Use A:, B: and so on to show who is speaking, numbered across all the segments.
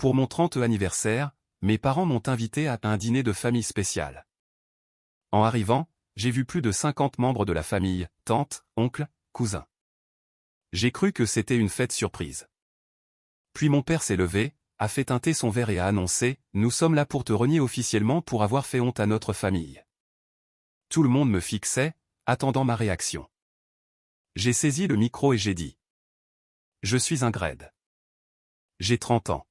A: Pour mon 30e anniversaire, mes parents m'ont invité à un dîner de famille spécial. En arrivant, j'ai vu plus de 50 membres de la famille, tantes, oncles, cousins. J'ai cru que c'était une fête surprise. Puis mon père s'est levé, a fait teinter son verre et a annoncé « Nous sommes là pour te renier officiellement pour avoir fait honte à notre famille ». Tout le monde me fixait, attendant ma réaction. J'ai saisi le micro et j'ai dit « Je suis un grade. J'ai 30 ans.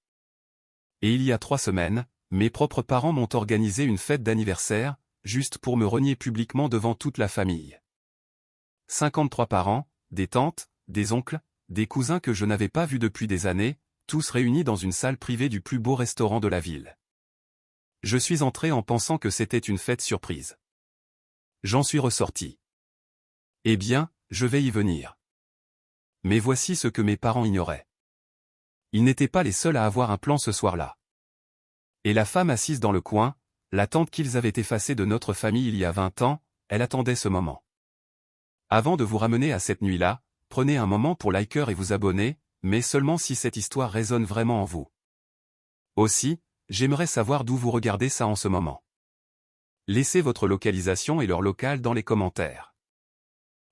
A: Et il y a 3 semaines, mes propres parents m'ont organisé une fête d'anniversaire, juste pour me renier publiquement devant toute la famille. 53 parents, des tantes, des oncles, des cousins que je n'avais pas vus depuis des années, tous réunis dans une salle privée du plus beau restaurant de la ville. Je suis entré en pensant que c'était une fête surprise. J'en suis ressorti. Eh bien, je vais y venir. Mais voici ce que mes parents ignoraient. Ils n'étaient pas les seuls à avoir un plan ce soir-là. Et la femme assise dans le coin, la tante qu'ils avaient effacée de notre famille il y a 20 ans, elle attendait ce moment. Avant de vous ramener à cette nuit-là, prenez un moment pour liker et vous abonner, mais seulement si cette histoire résonne vraiment en vous. Aussi, j'aimerais savoir d'où vous regardez ça en ce moment. Laissez votre localisation et leur local dans les commentaires.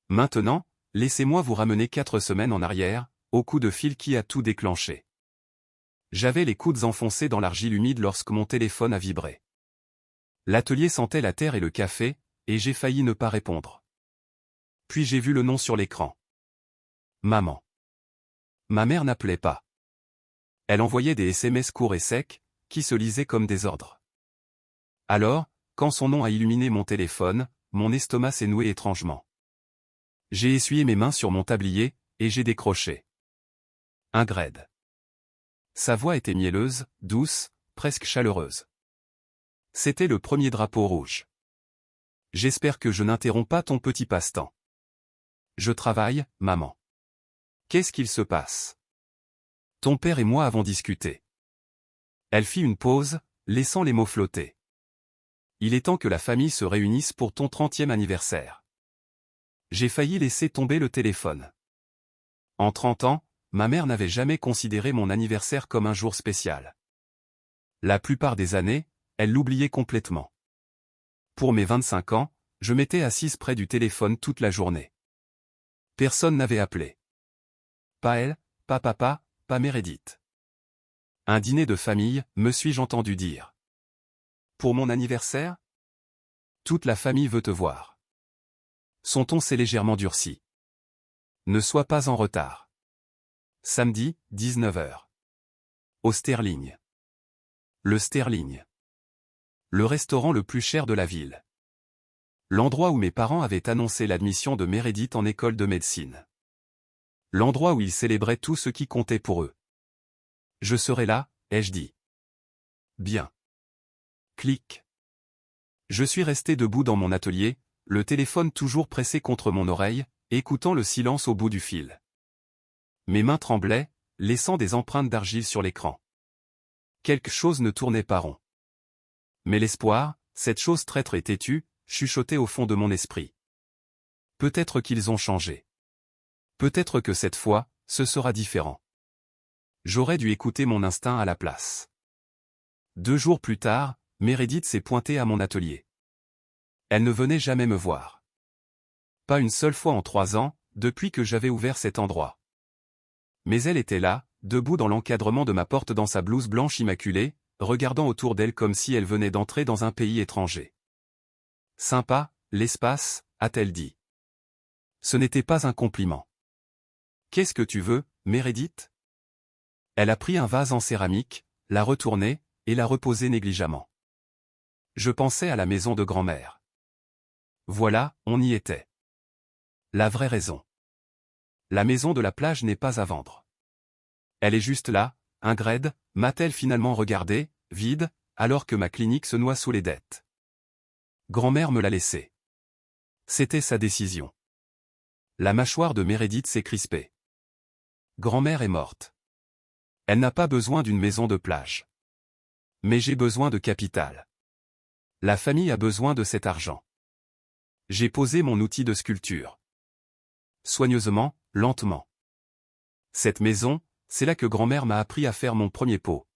A: Maintenant, laissez-moi vous ramener 4 semaines en arrière, au coup de fil qui a tout déclenché. J'avais les coudes enfoncés dans l'argile humide lorsque mon téléphone a vibré. L'atelier sentait la terre et le café, et j'ai failli ne pas répondre. Puis j'ai vu le nom sur l'écran. Maman. Ma mère n'appelait pas. Elle envoyait des SMS courts et secs, qui se lisaient comme des ordres. Alors, quand son nom a illuminé mon téléphone, mon estomac s'est noué étrangement. J'ai essuyé mes mains sur mon tablier, et j'ai décroché. Un grade. Sa voix était mielleuse, douce, presque chaleureuse. C'était le premier drapeau rouge. J'espère que je n'interromps pas ton petit passe-temps. Je travaille, maman. Qu'est-ce qu'il se passe? Ton père et moi avons discuté. Elle fit une pause, laissant les mots flotter. Il est temps que la famille se réunisse pour ton 30e anniversaire. J'ai failli laisser tomber le téléphone. En 30 ans, ma mère n'avait jamais considéré mon anniversaire comme un jour spécial. La plupart des années, elle l'oubliait complètement. Pour mes 25 ans, je m'étais assise près du téléphone toute la journée. Personne n'avait appelé. Pas elle, pas papa, pas Meredith. Un dîner de famille, me suis-je entendu dire. Pour mon anniversaire? Toute la famille veut te voir. Son ton s'est légèrement durci. Ne sois pas en retard. Samedi, 19h. Au Sterling. Le Sterling. Le restaurant le plus cher de la ville. L'endroit où mes parents avaient annoncé l'admission de Meredith en école de médecine. L'endroit où ils célébraient tout ce qui comptait pour eux. Je serai là, ai-je dit. Bien. Clic. Je suis resté debout dans mon atelier, le téléphone toujours pressé contre mon oreille, écoutant le silence au bout du fil. Mes mains tremblaient, laissant des empreintes d'argile sur l'écran. Quelque chose ne tournait pas rond. Mais l'espoir, cette chose traître et têtue, chuchotait au fond de mon esprit. Peut-être qu'ils ont changé. Peut-être que cette fois, ce sera différent. J'aurais dû écouter mon instinct à la place. 2 jours plus tard, Meredith s'est pointée à mon atelier. Elle ne venait jamais me voir. Pas une seule fois en 3 ans, depuis que j'avais ouvert cet endroit. Mais elle était là, debout dans l'encadrement de ma porte dans sa blouse blanche immaculée, regardant autour d'elle comme si elle venait d'entrer dans un pays étranger. Sympa, l'espace, a-t-elle dit. Ce n'était pas un compliment. Qu'est-ce que tu veux, Meredith? Elle a pris un vase en céramique, l'a retourné, et l'a reposé négligemment. Je pensais à la maison de grand-mère. Voilà, on y était. La vraie raison. La maison de la plage n'est pas à vendre. Elle est juste là, un grade, m'a-t-elle finalement regardé, vide, alors que ma clinique se noie sous les dettes. Grand-mère me l'a laissée. C'était sa décision. La mâchoire de Meredith s'est crispée. Grand-mère est morte. Elle n'a pas besoin d'une maison de plage. Mais j'ai besoin de capital. La famille a besoin de cet argent. J'ai posé mon outil de sculpture. Soigneusement, lentement. Cette maison, c'est là que grand-mère m'a appris à faire mon premier pot.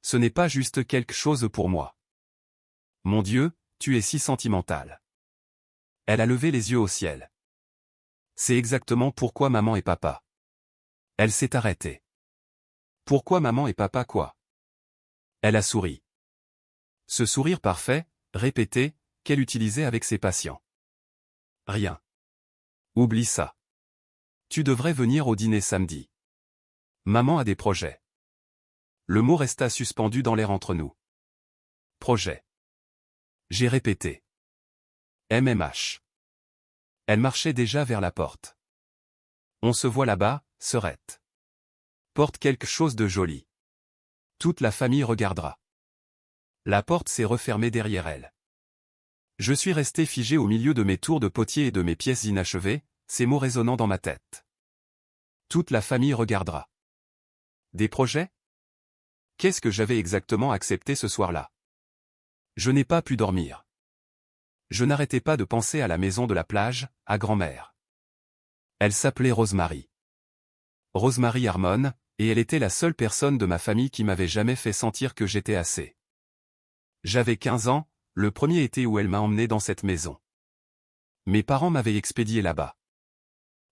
A: Ce n'est pas juste quelque chose pour moi. Mon Dieu, tu es si sentimental. Elle a levé les yeux au ciel. C'est exactement pourquoi maman et papa. Elle s'est arrêtée. Pourquoi maman et papa quoi? Elle a souri. Ce sourire parfait, répété, qu'elle utilisait avec ses patients. Rien. Oublie ça. Tu devrais venir au dîner samedi. Maman a des projets. Le mot resta suspendu dans l'air entre nous. Projet. J'ai répété. MMH. Elle marchait déjà vers la porte. On se voit là-bas, Serette. Porte quelque chose de joli. Toute la famille regardera. La porte s'est refermée derrière elle. Je suis resté figé au milieu de mes tours de potier et de mes pièces inachevées, ces mots résonnant dans ma tête. Toute la famille regardera. Des projets? Qu'est-ce que j'avais exactement accepté ce soir-là? Je n'ai pas pu dormir. Je n'arrêtais pas de penser à la maison de la plage, à grand-mère. Elle s'appelait Rosemary. Rosemary Harmon, et elle était la seule personne de ma famille qui m'avait jamais fait sentir que j'étais assez. J'avais 15 ans, le premier été où elle m'a emmené dans cette maison. Mes parents m'avaient expédié là-bas.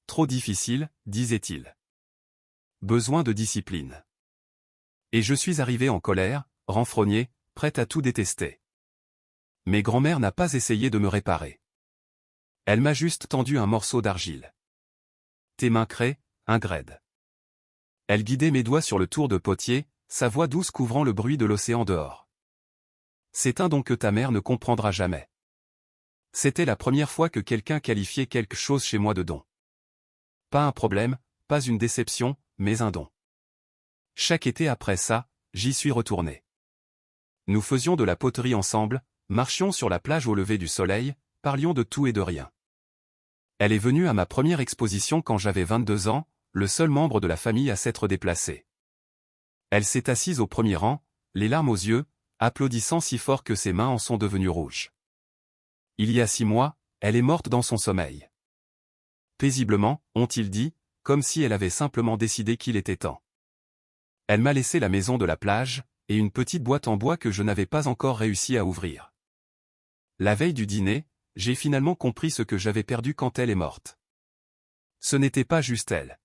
A: Trop difficile, disait-il. Besoin de discipline. Et je suis arrivé en colère, renfrogné, prêt à tout détester. Mais grand-mère n'a pas essayé de me réparer. Elle m'a juste tendu un morceau d'argile. Tes mains craies, Ingrid. Elle guidait mes doigts sur le tour de potier, sa voix douce couvrant le bruit de l'océan dehors. C'est un don que ta mère ne comprendra jamais. C'était la première fois que quelqu'un qualifiait quelque chose chez moi de don. Pas un problème, pas une déception, mais un don. Chaque été après ça, j'y suis retourné. Nous faisions de la poterie ensemble, marchions sur la plage au lever du soleil, parlions de tout et de rien. Elle est venue à ma première exposition quand j'avais 22 ans, le seul membre de la famille à s'être déplacé. Elle s'est assise au premier rang, les larmes aux yeux, applaudissant si fort que ses mains en sont devenues rouges. Il y a 6 mois, elle est morte dans son sommeil. Paisiblement, ont-ils dit, comme si elle avait simplement décidé qu'il était temps. Elle m'a laissé la maison de la plage, et une petite boîte en bois que je n'avais pas encore réussi à ouvrir. La veille du dîner, j'ai finalement compris ce que j'avais perdu quand elle est morte. Ce n'était pas juste elle.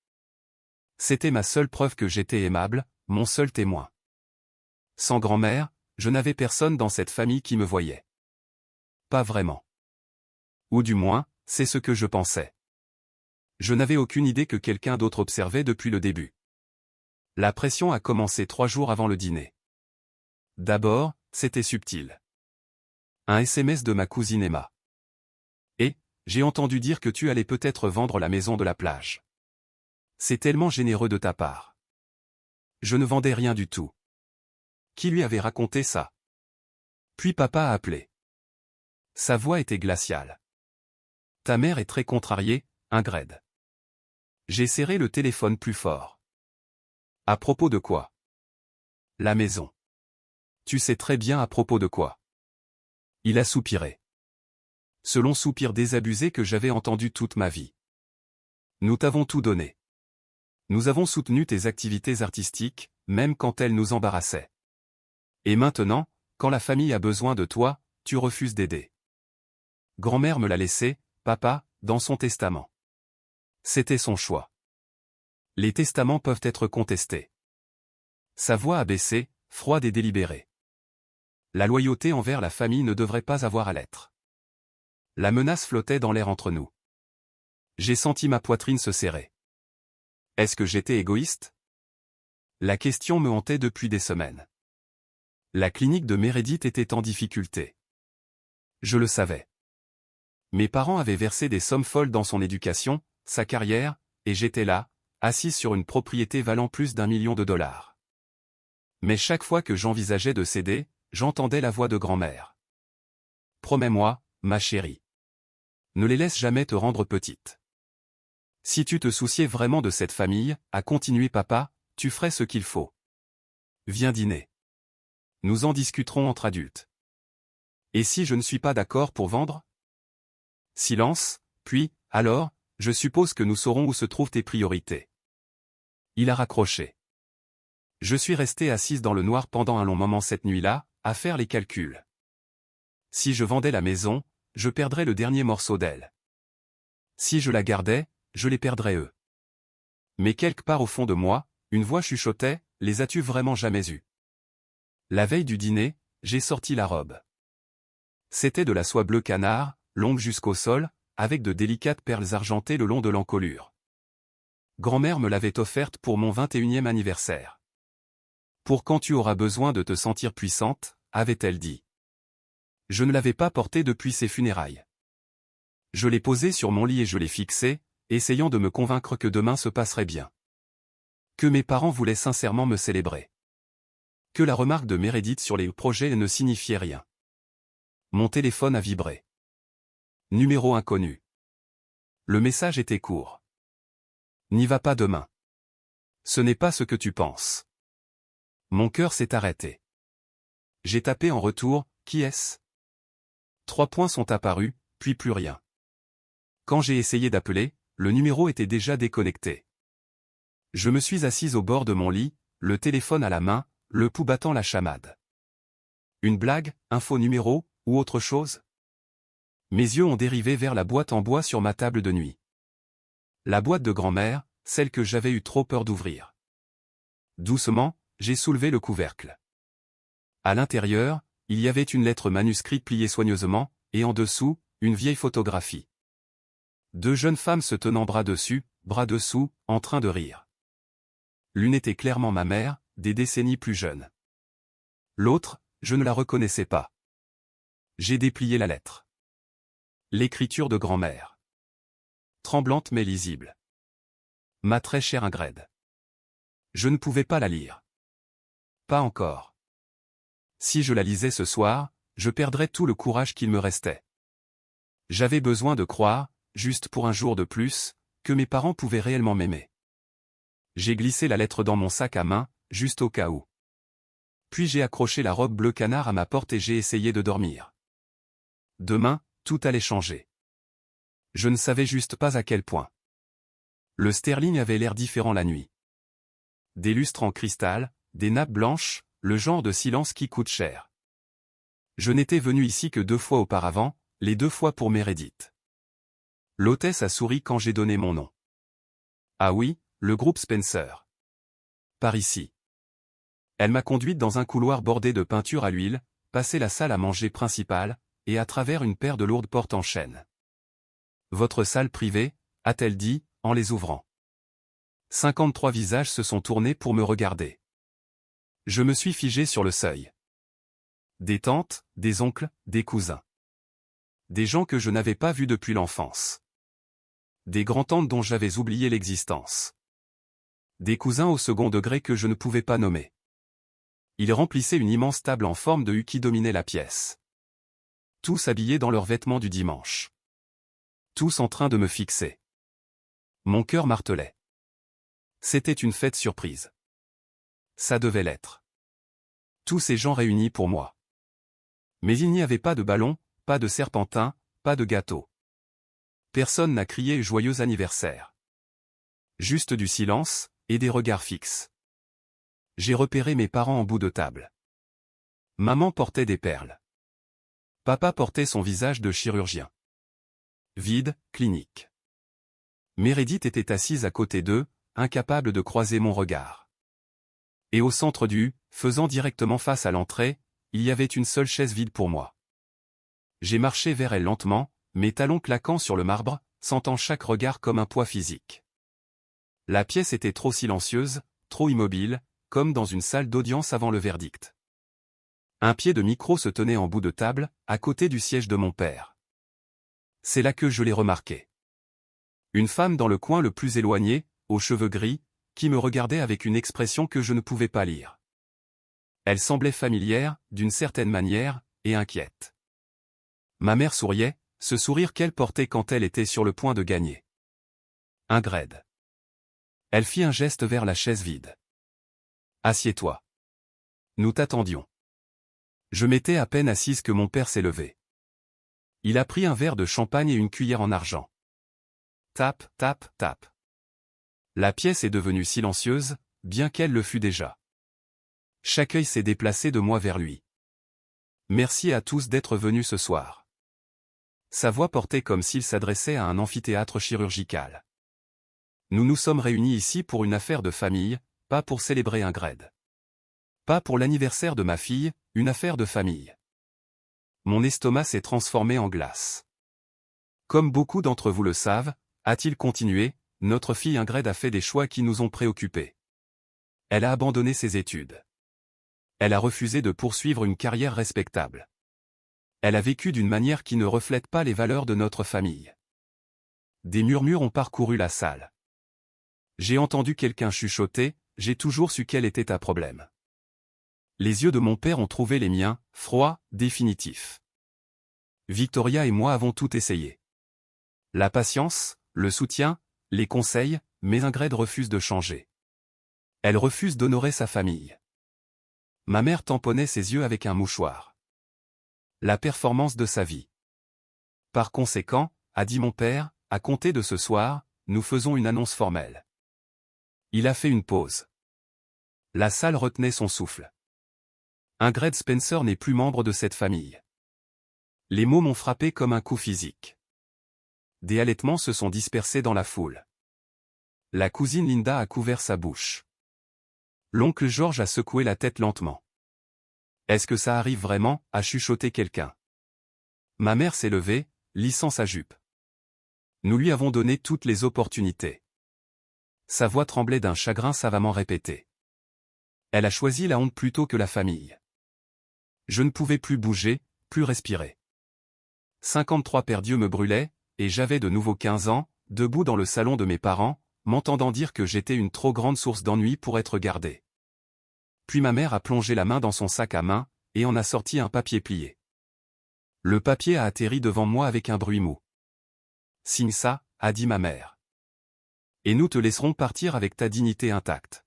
A: C'était ma seule preuve que j'étais aimable, mon seul témoin. Sans grand-mère, je n'avais personne dans cette famille qui me voyait. Pas vraiment. Ou du moins, c'est ce que je pensais. Je n'avais aucune idée que quelqu'un d'autre observait depuis le début. La pression a commencé 3 jours avant le dîner. D'abord, c'était subtil. Un SMS de ma cousine Emma. Et, j'ai entendu dire que tu allais peut-être vendre la maison de la plage. C'est tellement généreux de ta part. Je ne vendais rien du tout. Qui lui avait raconté ça? Puis papa a appelé. Sa voix était glaciale. Ta mère est très contrariée, Ingrid. J'ai serré le téléphone plus fort. À propos de quoi? La maison. Tu sais très bien à propos de quoi. Il a soupiré. Ce long soupir désabusé que j'avais entendu toute ma vie. Nous t'avons tout donné. Nous avons soutenu tes activités artistiques, même quand elles nous embarrassaient. Et maintenant, quand la famille a besoin de toi, tu refuses d'aider. Grand-mère me l'a laissé, papa, dans son testament. C'était son choix. Les testaments peuvent être contestés. Sa voix a baissé, froide et délibérée. La loyauté envers la famille ne devrait pas avoir à l'être. La menace flottait dans l'air entre nous. J'ai senti ma poitrine se serrer. Est-ce que j'étais égoïste? La question me hantait depuis des semaines. La clinique de Meredith était en difficulté. Je le savais. Mes parents avaient versé des sommes folles dans son éducation, sa carrière, et j'étais là, assis sur une propriété valant plus d'1 million de dollars. Mais chaque fois que j'envisageais de céder, j'entendais la voix de grand-mère. Promets-moi, ma chérie. Ne les laisse jamais te rendre petite. Si tu te souciais vraiment de cette famille, a continué papa, tu ferais ce qu'il faut. Viens dîner. Nous en discuterons entre adultes. Et si je ne suis pas d'accord pour vendre? Silence, puis, alors, je suppose que nous saurons où se trouvent tes priorités. Il a raccroché. Je suis restée assise dans le noir pendant un long moment cette nuit-là, à faire les calculs. Si je vendais la maison, je perdrais le dernier morceau d'elle. Si je la gardais, je les perdrais eux. Mais quelque part au fond de moi, une voix chuchotait, « Les as-tu vraiment jamais eus ?» La veille du dîner, j'ai sorti la robe. C'était de la soie bleu canard, longue jusqu'au sol, avec de délicates perles argentées le long de l'encolure. Grand-mère me l'avait offerte pour mon 21e anniversaire. Pour quand tu auras besoin de te sentir puissante, avait-elle dit. Je ne l'avais pas portée depuis ses funérailles. Je l'ai posée sur mon lit et je l'ai fixée, essayant de me convaincre que demain se passerait bien. Que mes parents voulaient sincèrement me célébrer. Que la remarque de Meredith sur les projets ne signifiait rien. Mon téléphone a vibré. Numéro inconnu. Le message était court. N'y va pas demain. Ce n'est pas ce que tu penses. Mon cœur s'est arrêté. J'ai tapé en retour, qui est-ce? 3 points sont apparus, puis plus rien. Quand j'ai essayé d'appeler, le numéro était déjà déconnecté. Je me suis assise au bord de mon lit, le téléphone à la main, le pouls battant la chamade. Une blague, un faux numéro, ou autre chose? Mes yeux ont dérivé vers la boîte en bois sur ma table de nuit. La boîte de grand-mère, celle que j'avais eu trop peur d'ouvrir. Doucement, j'ai soulevé le couvercle. À l'intérieur, il y avait une lettre manuscrite pliée soigneusement, et en dessous, une vieille photographie. 2 jeunes femmes se tenant bras dessus, bras dessous, en train de rire. L'une était clairement ma mère, des décennies plus jeune. L'autre, je ne la reconnaissais pas. J'ai déplié la lettre. L'écriture de grand-mère. Tremblante mais lisible. Ma très chère Ingrid. Je ne pouvais pas la lire. Pas encore. Si je la lisais ce soir, je perdrais tout le courage qu'il me restait. J'avais besoin de croire, juste pour un jour de plus, que mes parents pouvaient réellement m'aimer. J'ai glissé la lettre dans mon sac à main, juste au cas où. Puis j'ai accroché la robe bleu canard à ma porte et j'ai essayé de dormir. Demain, tout allait changer. Je ne savais juste pas à quel point. Le sterling avait l'air différent la nuit. Des lustres en cristal, des nappes blanches, le genre de silence qui coûte cher. Je n'étais venu ici que 2 fois auparavant, les 2 fois pour Meredith. L'hôtesse a souri quand j'ai donné mon nom. Ah oui, le groupe Spencer. Par ici. Elle m'a conduite dans un couloir bordé de peinture à l'huile, passé la salle à manger principale, et à travers une paire de lourdes portes en chêne. Votre salle privée, a-t-elle dit, en les ouvrant. 53 visages se sont tournés pour me regarder. Je me suis figé sur le seuil. Des tantes, des oncles, des cousins. Des gens que je n'avais pas vus depuis l'enfance. Des grands-tantes dont j'avais oublié l'existence. Des cousins au second degré que je ne pouvais pas nommer. Ils remplissaient une immense table en forme de U qui dominait la pièce. Tous habillés dans leurs vêtements du dimanche. Tous en train de me fixer. Mon cœur martelait. C'était une fête surprise. Ça devait l'être. Tous ces gens réunis pour moi. Mais il n'y avait pas de ballon, pas de serpentin, pas de gâteau. Personne n'a crié joyeux anniversaire. Juste du silence, et des regards fixes. J'ai repéré mes parents en bout de table. Maman portait des perles. Papa portait son visage de chirurgien. Vide, clinique. Meredith était assise à côté d'eux, incapable de croiser mon regard. Et au centre du U, faisant directement face à l'entrée, il y avait une seule chaise vide pour moi. J'ai marché vers elle lentement, mes talons claquant sur le marbre, sentant chaque regard comme un poids physique. La pièce était trop silencieuse, trop immobile, comme dans une salle d'audience avant le verdict. Un pied de micro se tenait en bout de table, à côté du siège de mon père. C'est là que je l'ai remarqué. Une femme dans le coin le plus éloigné, aux cheveux gris, qui me regardait avec une expression que je ne pouvais pas lire. Elle semblait familière, d'une certaine manière, et inquiète. Ma mère souriait, ce sourire qu'elle portait quand elle était sur le point de gagner. Ingrid. Elle fit un geste vers la chaise vide. Assieds-toi. Nous t'attendions. Je m'étais à peine assise que mon père s'est levé. Il a pris un verre de champagne et une cuillère en argent. Tape, tape, tape. La pièce est devenue silencieuse, bien qu'elle le fût déjà. Chaque œil s'est déplacé de moi vers lui. Merci à tous d'être venus ce soir. Sa voix portait comme s'il s'adressait à un amphithéâtre chirurgical. Nous nous sommes réunis ici pour une affaire de famille, pas pour célébrer un grade. Pas pour l'anniversaire de ma fille, une affaire de famille. Mon estomac s'est transformé en glace. Comme beaucoup d'entre vous le savent, a-t-il continué, notre fille Ingrid a fait des choix qui nous ont préoccupés. Elle a abandonné ses études. Elle a refusé de poursuivre une carrière respectable. Elle a vécu d'une manière qui ne reflète pas les valeurs de notre famille. Des murmures ont parcouru la salle. J'ai entendu quelqu'un chuchoter, j'ai toujours su quel était un problème. Les yeux de mon père ont trouvé les miens, froids, définitifs. Victoria et moi avons tout essayé. La patience, le soutien, les conseils, mais Ingrid refuse de changer. Elle refuse d'honorer sa famille. Ma mère tamponnait ses yeux avec un mouchoir. La performance de sa vie. Par conséquent, a dit mon père, à compter de ce soir, nous faisons une annonce formelle. Il a fait une pause. La salle retenait son souffle. Ingrid Spencer n'est plus membre de cette famille. Les mots m'ont frappé comme un coup physique. Des halètements se sont dispersés dans la foule. La cousine Linda a couvert sa bouche. L'oncle George a secoué la tête lentement. Est-ce que ça arrive vraiment, a chuchoté quelqu'un. Ma mère s'est levée, lissant sa jupe. Nous lui avons donné toutes les opportunités. Sa voix tremblait d'un chagrin savamment répété. Elle a choisi la honte plutôt que la famille. Je ne pouvais plus bouger, plus respirer. 53 perdus me brûlaient, et j'avais de nouveau 15 ans, debout dans le salon de mes parents, m'entendant dire que j'étais une trop grande source d'ennui pour être gardé. Puis ma mère a plongé la main dans son sac à main, et en a sorti un papier plié. Le papier a atterri devant moi avec un bruit mou. Signe ça, a dit ma mère. Et nous te laisserons partir avec ta dignité intacte.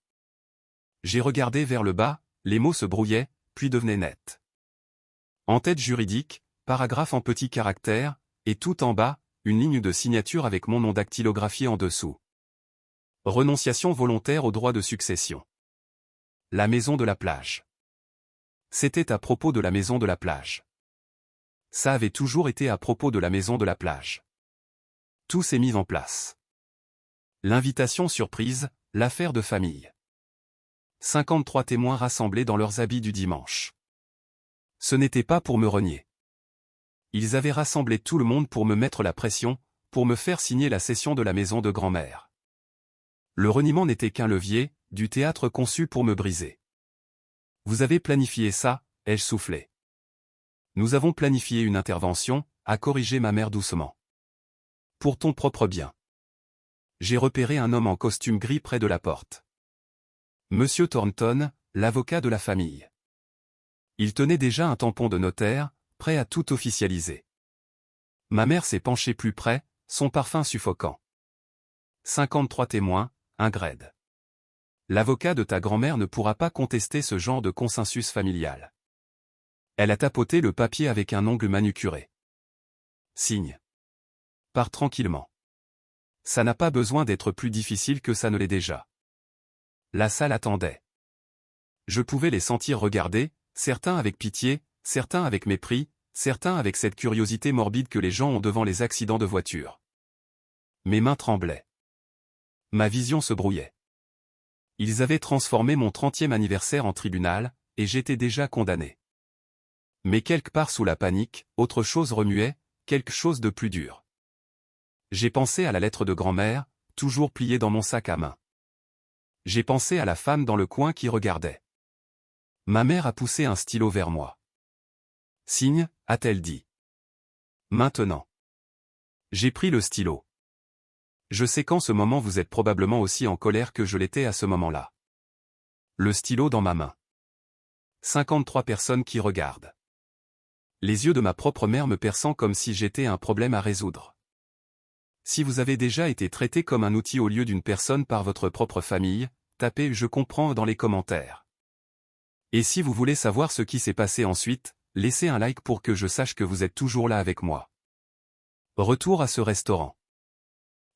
A: J'ai regardé vers le bas, les mots se brouillaient, puis devenaient nets. En-tête juridique, paragraphe en petits caractères, et tout en bas, une ligne de signature avec mon nom dactylographié en dessous. Renonciation volontaire au droit de succession. La maison de la plage. C'était à propos de la maison de la plage. Ça avait toujours été à propos de la maison de la plage. Tout s'est mis en place. L'invitation surprise, l'affaire de famille. 53 témoins rassemblés dans leurs habits du dimanche. Ce n'était pas pour me renier. Ils avaient rassemblé tout le monde pour me mettre la pression, pour me faire signer la cession de la maison de grand-mère. Le reniement n'était qu'un levier, du théâtre conçu pour me briser. Vous avez planifié ça, ai-je soufflé. Nous avons planifié une intervention, a corrigé ma mère doucement. Pour ton propre bien. J'ai repéré un homme en costume gris près de la porte. Monsieur Thornton, l'avocat de la famille. Il tenait déjà un tampon de notaire, prêt à tout officialiser. Ma mère s'est penchée plus près, son parfum suffocant. 53 témoins, Ingrid. L'avocat de ta grand-mère ne pourra pas contester ce genre de consensus familial. Elle a tapoté le papier avec un ongle manucuré. Signe. Pars tranquillement. Ça n'a pas besoin d'être plus difficile que ça ne l'est déjà. La salle attendait. Je pouvais les sentir regarder, certains avec pitié, certains avec mépris, certains avec cette curiosité morbide que les gens ont devant les accidents de voiture. Mes mains tremblaient. Ma vision se brouillait. Ils avaient transformé mon 30e anniversaire en tribunal, et j'étais déjà condamné. Mais quelque part sous la panique, autre chose remuait, quelque chose de plus dur. J'ai pensé à la lettre de grand-mère, toujours pliée dans mon sac à main. J'ai pensé à la femme dans le coin qui regardait. Ma mère a poussé un stylo vers moi. Signe, a-t-elle dit. Maintenant. J'ai pris le stylo. Je sais qu'en ce moment vous êtes probablement aussi en colère que je l'étais à ce moment-là. Le stylo dans ma main. 53 personnes qui regardent. Les yeux de ma propre mère me perçant comme si j'étais un problème à résoudre. Si vous avez déjà été traité comme un outil au lieu d'une personne par votre propre famille, tapez « Je comprends » dans les commentaires. Et si vous voulez savoir ce qui s'est passé ensuite, laissez un like pour que je sache que vous êtes toujours là avec moi. Retour à ce restaurant.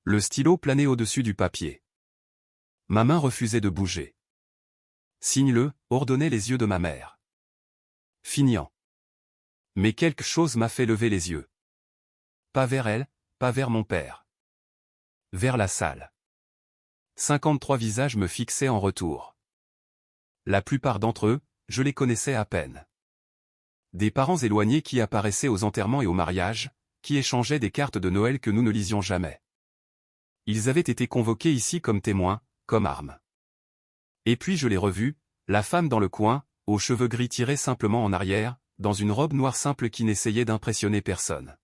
A: Le stylo planait au-dessus du papier. Ma main refusait de bouger. Signe-le, ordonnaient les yeux de ma mère. Finian. Mais quelque chose m'a fait lever les yeux. Pas vers elle, pas vers mon père. Vers la salle. 53 visages me fixaient en retour. La plupart d'entre eux, je les connaissais à peine. Des parents éloignés qui apparaissaient aux enterrements et aux mariages, qui échangeaient des cartes de Noël que nous ne lisions jamais. Ils avaient été convoqués ici comme témoins, comme armes. Et puis je l'ai revue, la femme dans le coin, aux cheveux gris tirés simplement en arrière, dans une robe noire simple qui n'essayait d'impressionner personne.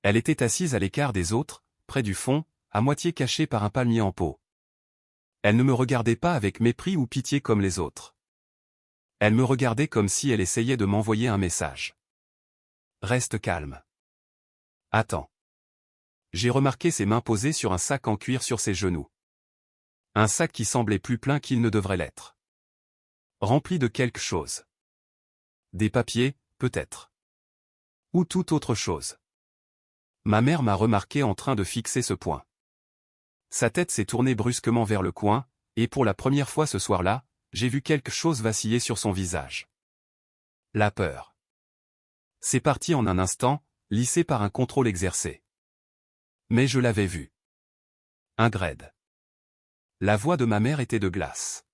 A: Elle était assise à l'écart des autres, près du fond, à moitié cachée par un palmier en pot. Elle ne me regardait pas avec mépris ou pitié comme les autres. Elle me regardait comme si elle essayait de m'envoyer un message. Reste calme. Attends. J'ai remarqué ses mains posées sur un sac en cuir sur ses genoux. Un sac qui semblait plus plein qu'il ne devrait l'être. Rempli de quelque chose. Des papiers, peut-être. Ou toute autre chose. Ma mère m'a remarqué en train de fixer ce point. Sa tête s'est tournée brusquement vers le coin, et pour la première fois ce soir-là, j'ai vu quelque chose vaciller sur son visage. La peur. C'est parti en un instant, lissé par un contrôle exercé. Mais je l'avais vu. Ingrid. La voix de ma mère était de glace.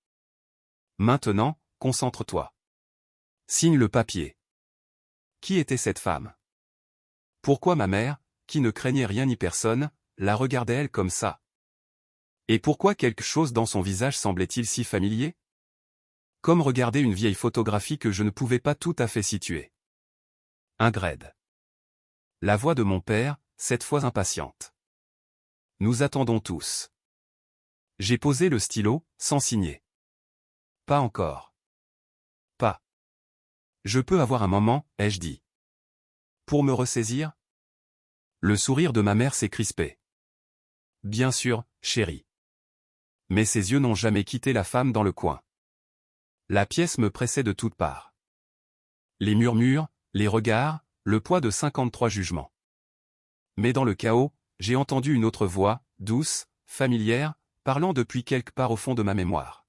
A: Maintenant, concentre-toi. Signe le papier. Qui était cette femme? Pourquoi ma mère, qui ne craignait rien ni personne, la regardait-elle comme ça? Et pourquoi quelque chose dans son visage semblait-il si familier? Comme regarder une vieille photographie que je ne pouvais pas tout à fait situer. Ingrid. La voix de mon père, cette fois impatiente. Nous attendons tous. J'ai posé le stylo, sans signer. Pas encore. Pas. Je peux avoir un moment, ai-je dit. Pour me ressaisir? Le sourire de ma mère s'est crispé. Bien sûr, chérie. Mais ses yeux n'ont jamais quitté la femme dans le coin. La pièce me pressait de toutes parts. Les murmures, les regards, le poids de 53 jugements. Mais dans le chaos, j'ai entendu une autre voix, douce, familière, parlant depuis quelque part au fond de ma mémoire.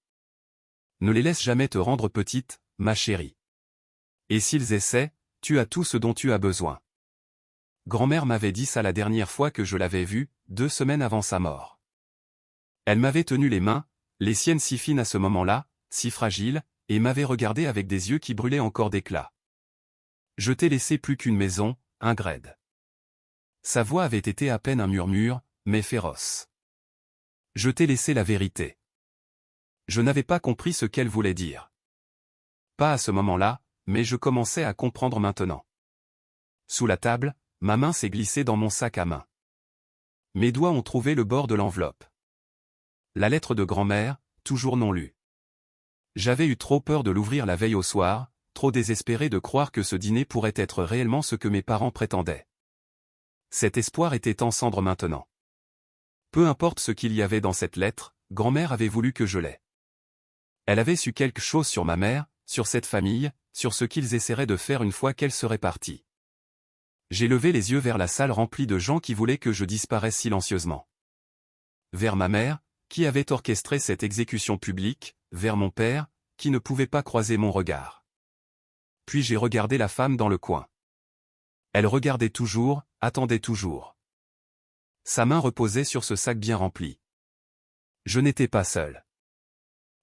A: Ne les laisse jamais te rendre petite, ma chérie. Et s'ils essaient, tu as tout ce dont tu as besoin. Grand-mère m'avait dit ça la dernière fois que je l'avais vue, 2 semaines avant sa mort. Elle m'avait tenu les mains, les siennes si fines à ce moment-là, si fragiles, et m'avait regardé avec des yeux qui brûlaient encore d'éclat. Je t'ai laissé plus qu'une maison, Ingrid. Sa voix avait été à peine un murmure, mais féroce. Je t'ai laissé la vérité. Je n'avais pas compris ce qu'elle voulait dire. Pas à ce moment-là, mais je commençais à comprendre maintenant. Sous la table, ma main s'est glissée dans mon sac à main. Mes doigts ont trouvé le bord de l'enveloppe. La lettre de grand-mère, toujours non lue. J'avais eu trop peur de l'ouvrir la veille au soir, trop désespéré de croire que ce dîner pourrait être réellement ce que mes parents prétendaient. Cet espoir était en cendres maintenant. Peu importe ce qu'il y avait dans cette lettre, grand-mère avait voulu que je l'aie. Elle avait su quelque chose sur ma mère, sur cette famille, sur ce qu'ils essaieraient de faire une fois qu'elle serait partie. J'ai levé les yeux vers la salle remplie de gens qui voulaient que je disparaisse silencieusement. Vers ma mère, qui avait orchestré cette exécution publique, vers mon père, qui ne pouvait pas croiser mon regard. Puis j'ai regardé la femme dans le coin. Elle regardait toujours, attendait toujours. Sa main reposait sur ce sac bien rempli. Je n'étais pas seul.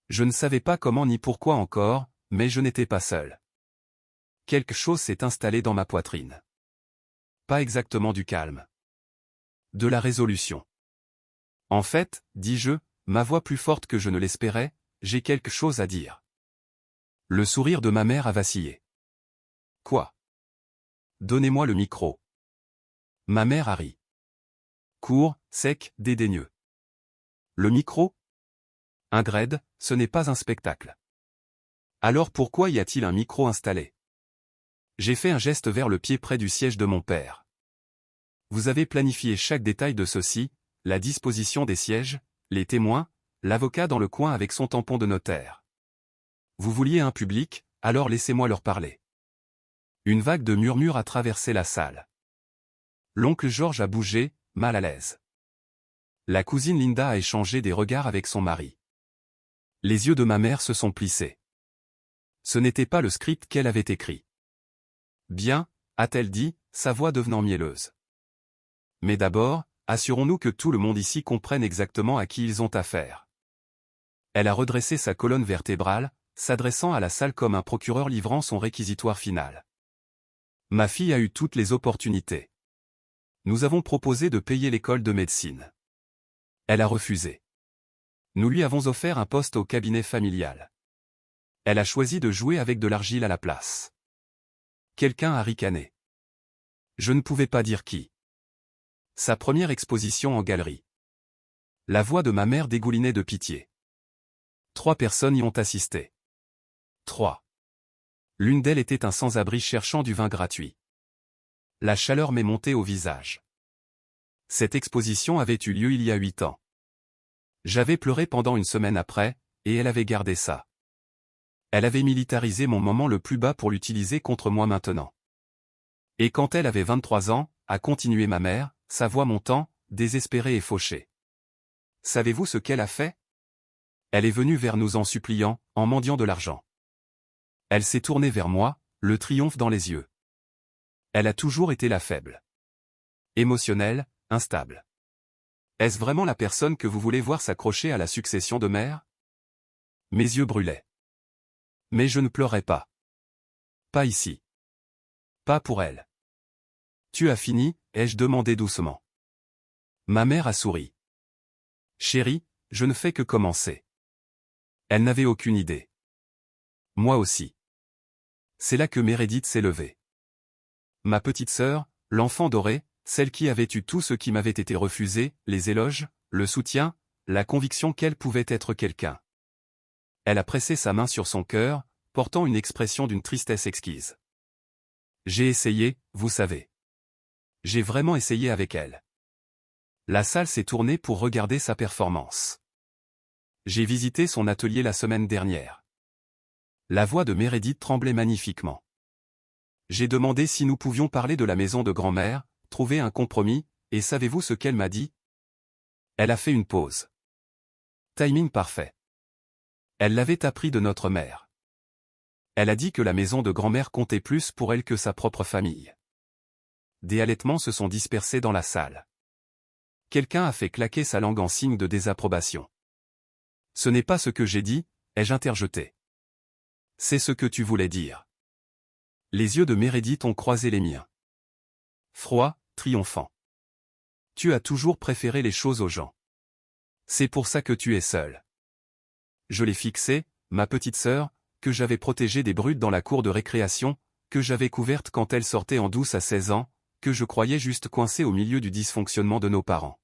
A: Je ne savais pas comment ni pourquoi encore, mais je n'étais pas seul. Quelque chose s'est installé dans ma poitrine. Pas exactement du calme. De la résolution. En fait, dis-je, ma voix plus forte que je ne l'espérais, j'ai quelque chose à dire. Le sourire de ma mère a vacillé. Quoi? Donnez-moi le micro. Ma mère a ri. Court, sec, dédaigneux. Le micro? Ingrid, ce n'est pas un spectacle. Alors pourquoi y a-t-il un micro installé? J'ai fait un geste vers le pied près du siège de mon père. Vous avez planifié chaque détail de ceci, la disposition des sièges, les témoins, l'avocat dans le coin avec son tampon de notaire. Vous vouliez un public, alors laissez-moi leur parler. Une vague de murmures a traversé la salle. L'oncle Georges a bougé, mal à l'aise. La cousine Linda a échangé des regards avec son mari. Les yeux de ma mère se sont plissés. Ce n'était pas le script qu'elle avait écrit. Bien, a-t-elle dit, sa voix devenant mielleuse. Mais d'abord, assurons-nous que tout le monde ici comprenne exactement à qui ils ont affaire. Elle a redressé sa colonne vertébrale, s'adressant à la salle comme un procureur livrant son réquisitoire final. Ma fille a eu toutes les opportunités. Nous avons proposé de payer l'école de médecine. Elle a refusé. Nous lui avons offert un poste au cabinet familial. Elle a choisi de jouer avec de l'argile à la place. Quelqu'un a ricané. Je ne pouvais pas dire qui. Sa première exposition en galerie. La voix de ma mère dégoulinait de pitié. 3 personnes y ont assisté. 3. L'une d'elles était un sans-abri cherchant du vin gratuit. La chaleur m'est montée au visage. Cette exposition avait eu lieu il y a 8 ans. J'avais pleuré pendant une semaine après, et elle avait gardé ça. Elle avait militarisé mon moment le plus bas pour l'utiliser contre moi maintenant. Et quand elle avait 23 ans, a continué ma mère, sa voix montant, désespérée et fauchée. Savez-vous ce qu'elle a fait? Elle est venue vers nous en suppliant, en mendiant de l'argent. Elle s'est tournée vers moi, le triomphe dans les yeux. Elle a toujours été la faible. Émotionnelle, instable. Est-ce vraiment la personne que vous voulez voir s'accrocher à la succession de mère? Mes yeux brûlaient. Mais je ne pleurais pas. Pas ici. Pas pour elle. Tu as fini, ai-je demandé doucement. Ma mère a souri. Chérie, je ne fais que commencer. Elle n'avait aucune idée. Moi aussi. C'est là que Meredith s'est levée. Ma petite sœur, l'enfant doré, celle qui avait eu tout ce qui m'avait été refusé, les éloges, le soutien, la conviction qu'elle pouvait être quelqu'un. Elle a pressé sa main sur son cœur, portant une expression d'une tristesse exquise. J'ai essayé, vous savez. J'ai vraiment essayé avec elle. La salle s'est tournée pour regarder sa performance. J'ai visité son atelier la semaine dernière. La voix de Meredith tremblait magnifiquement. J'ai demandé si nous pouvions parler de la maison de grand-mère, trouver un compromis, et savez-vous ce qu'elle m'a dit? Elle a fait une pause. Timing parfait. Elle l'avait appris de notre mère. Elle a dit que la maison de grand-mère comptait plus pour elle que sa propre famille. Des halètements se sont dispersés dans la salle. Quelqu'un a fait claquer sa langue en signe de désapprobation. Ce n'est pas ce que j'ai dit, ai-je interjeté. C'est ce que tu voulais dire. Les yeux de Meredith ont croisé les miens. Froid, triomphant. Tu as toujours préféré les choses aux gens. C'est pour ça que tu es seule. Je l'ai fixée, ma petite sœur, que j'avais protégée des brutes dans la cour de récréation, que j'avais couverte quand elle sortait en douce à 16 ans, que je croyais juste coincée au milieu du dysfonctionnement de nos parents.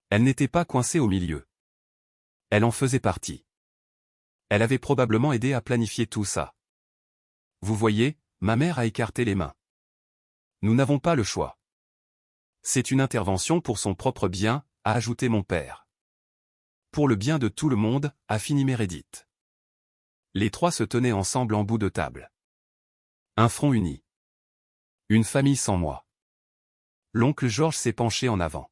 A: Elle n'était pas coincée au milieu. Elle en faisait partie. Elle avait probablement aidé à planifier tout ça. Vous voyez, ma mère a écarté les mains. Nous n'avons pas le choix. C'est une intervention pour son propre bien, a ajouté mon père. Pour le bien de tout le monde, a fini Meredith. Les 3 se tenaient ensemble en bout de table. Un front uni. Une famille sans moi. L'oncle George s'est penché en avant.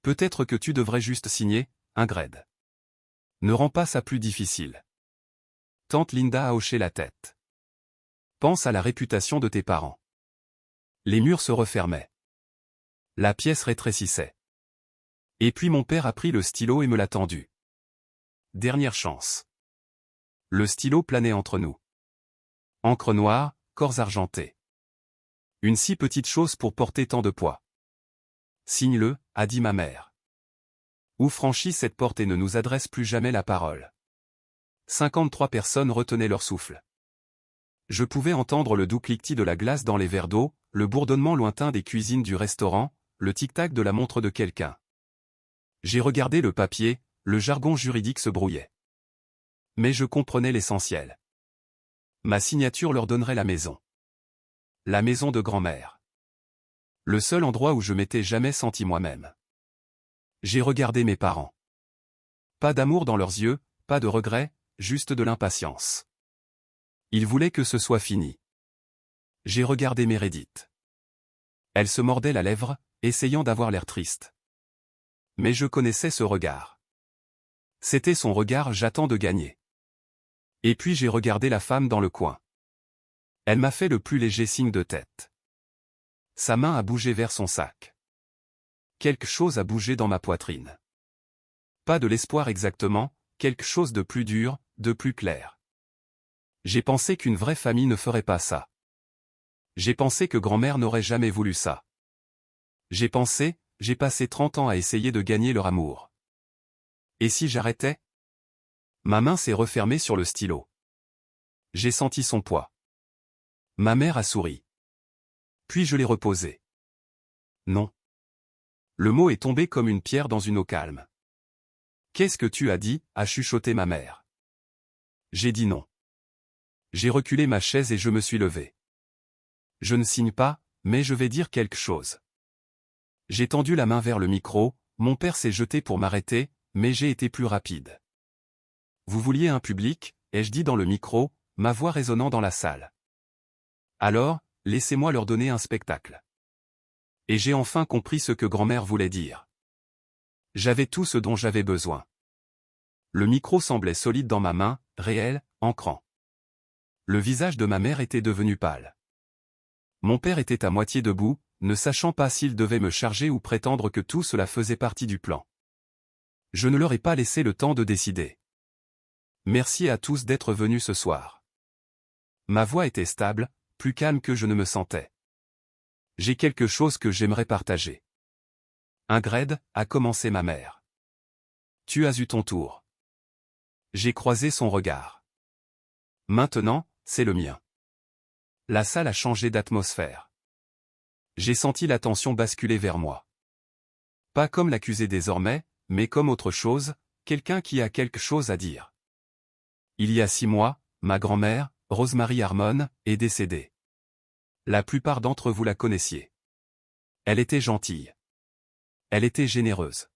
A: Peut-être que tu devrais juste signer, Ingrid. Ne rends pas ça plus difficile. Tante Linda a hoché la tête. Pense à la réputation de tes parents. Les murs se refermaient. La pièce rétrécissait. Et puis mon père a pris le stylo et me l'a tendu. Dernière chance. Le stylo planait entre nous. Encre noire, corps argentés. Une si petite chose pour porter tant de poids. Signe-le, a dit ma mère. Ou franchis cette porte et ne nous adresse plus jamais la parole. 53 personnes retenaient leur souffle. Je pouvais entendre le doux cliquetis de la glace dans les verres d'eau, le bourdonnement lointain des cuisines du restaurant, le tic-tac de la montre de quelqu'un. J'ai regardé le papier, le jargon juridique se brouillait. Mais je comprenais l'essentiel. Ma signature leur donnerait la maison. La maison de grand-mère. Le seul endroit où je m'étais jamais senti moi-même. J'ai regardé mes parents. Pas d'amour dans leurs yeux, pas de regret, juste de l'impatience. Ils voulaient que ce soit fini. J'ai regardé Meredith. Elle se mordait la lèvre, essayant d'avoir l'air triste. Mais je connaissais ce regard. C'était son regard j'attends de gagner. Et puis j'ai regardé la femme dans le coin. Elle m'a fait le plus léger signe de tête. Sa main a bougé vers son sac. Quelque chose a bougé dans ma poitrine. Pas de l'espoir exactement, quelque chose de plus dur, de plus clair. J'ai pensé qu'une vraie famille ne ferait pas ça. J'ai pensé que grand-mère n'aurait jamais voulu ça. J'ai passé 30 ans à essayer de gagner leur amour. Et si j'arrêtais? Ma main s'est refermée sur le stylo. J'ai senti son poids. Ma mère a souri. Puis je l'ai reposé. Non. Le mot est tombé comme une pierre dans une eau calme. Qu'est-ce que tu as dit? A chuchoté ma mère. J'ai dit non. J'ai reculé ma chaise et je me suis levé. Je ne signe pas, mais je vais dire quelque chose. J'ai tendu la main vers le micro, mon père s'est jeté pour m'arrêter, mais j'ai été plus rapide. Vous vouliez un public, ai-je dit dans le micro, ma voix résonnant dans la salle. Alors, laissez-moi leur donner un spectacle. Et j'ai enfin compris ce que grand-mère voulait dire. J'avais tout ce dont j'avais besoin. Le micro semblait solide dans ma main, réel, ancrant. Le visage de ma mère était devenu pâle. Mon père était à moitié debout, ne sachant pas s'il devait me charger ou prétendre que tout cela faisait partie du plan. Je ne leur ai pas laissé le temps de décider. Merci à tous d'être venus ce soir. Ma voix était stable, plus calme que je ne me sentais. J'ai quelque chose que j'aimerais partager. Ingrid, a commencé ma mère. Tu as eu ton tour. J'ai croisé son regard. Maintenant, c'est le mien. La salle a changé d'atmosphère. J'ai senti l'attention basculer vers moi. Pas comme l'accusé désormais, mais comme autre chose, quelqu'un qui a quelque chose à dire. Il y a 6 mois, ma grand-mère, Rosemary Harmon, est décédée. La plupart d'entre vous la connaissiez. Elle était gentille. Elle était généreuse.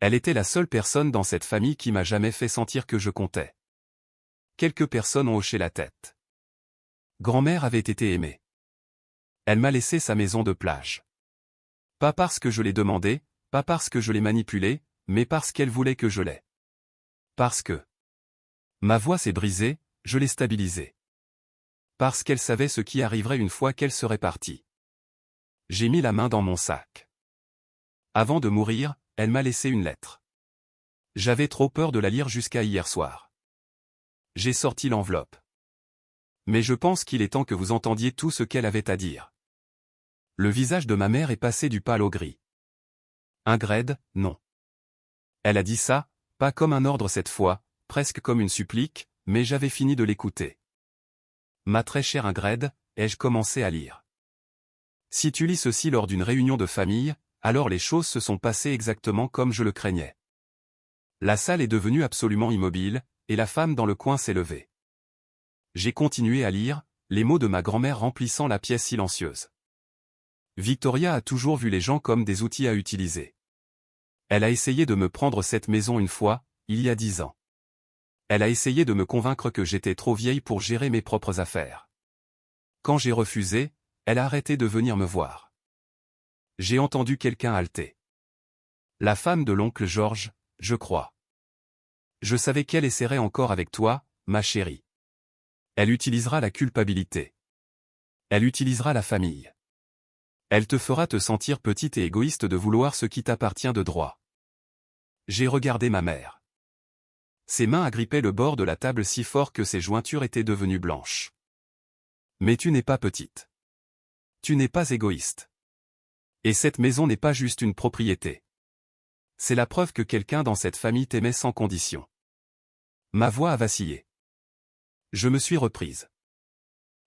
A: Elle était la seule personne dans cette famille qui m'a jamais fait sentir que je comptais. Quelques personnes ont hoché la tête. Grand-mère avait été aimée. Elle m'a laissé sa maison de plage. Pas parce que je l'ai demandé, pas parce que je l'ai manipulée, mais parce qu'elle voulait que je l'aie. Parce que ma voix s'est brisée, je l'ai stabilisée. Parce qu'elle savait ce qui arriverait une fois qu'elle serait partie. J'ai mis la main dans mon sac. Avant de mourir, elle m'a laissé une lettre. J'avais trop peur de la lire jusqu'à hier soir. J'ai sorti l'enveloppe. Mais je pense qu'il est temps que vous entendiez tout ce qu'elle avait à dire. Le visage de ma mère est passé du pâle au gris. Ingrid, non. Elle a dit ça, pas comme un ordre cette fois, presque comme une supplique, mais j'avais fini de l'écouter. Ma très chère Ingrid, ai-je commencé à lire. Si tu lis ceci lors d'une réunion de famille, alors les choses se sont passées exactement comme je le craignais. La salle est devenue absolument immobile, et la femme dans le coin s'est levée. J'ai continué à lire, les mots de ma grand-mère remplissant la pièce silencieuse. Victoria a toujours vu les gens comme des outils à utiliser. Elle a essayé de me prendre cette maison une fois, il y a 10 ans. Elle a essayé de me convaincre que j'étais trop vieille pour gérer mes propres affaires. Quand j'ai refusé, elle a arrêté de venir me voir. J'ai entendu quelqu'un halter. La femme de l'oncle George, je crois. Je savais qu'elle essaierait encore avec toi, ma chérie. Elle utilisera la culpabilité. Elle utilisera la famille. Elle te fera te sentir petite et égoïste de vouloir ce qui t'appartient de droit. J'ai regardé ma mère. Ses mains agrippaient le bord de la table si fort que ses jointures étaient devenues blanches. Mais tu n'es pas petite. Tu n'es pas égoïste. Et cette maison n'est pas juste une propriété. C'est la preuve que quelqu'un dans cette famille t'aimait sans condition. Ma voix a vacillé. Je me suis reprise.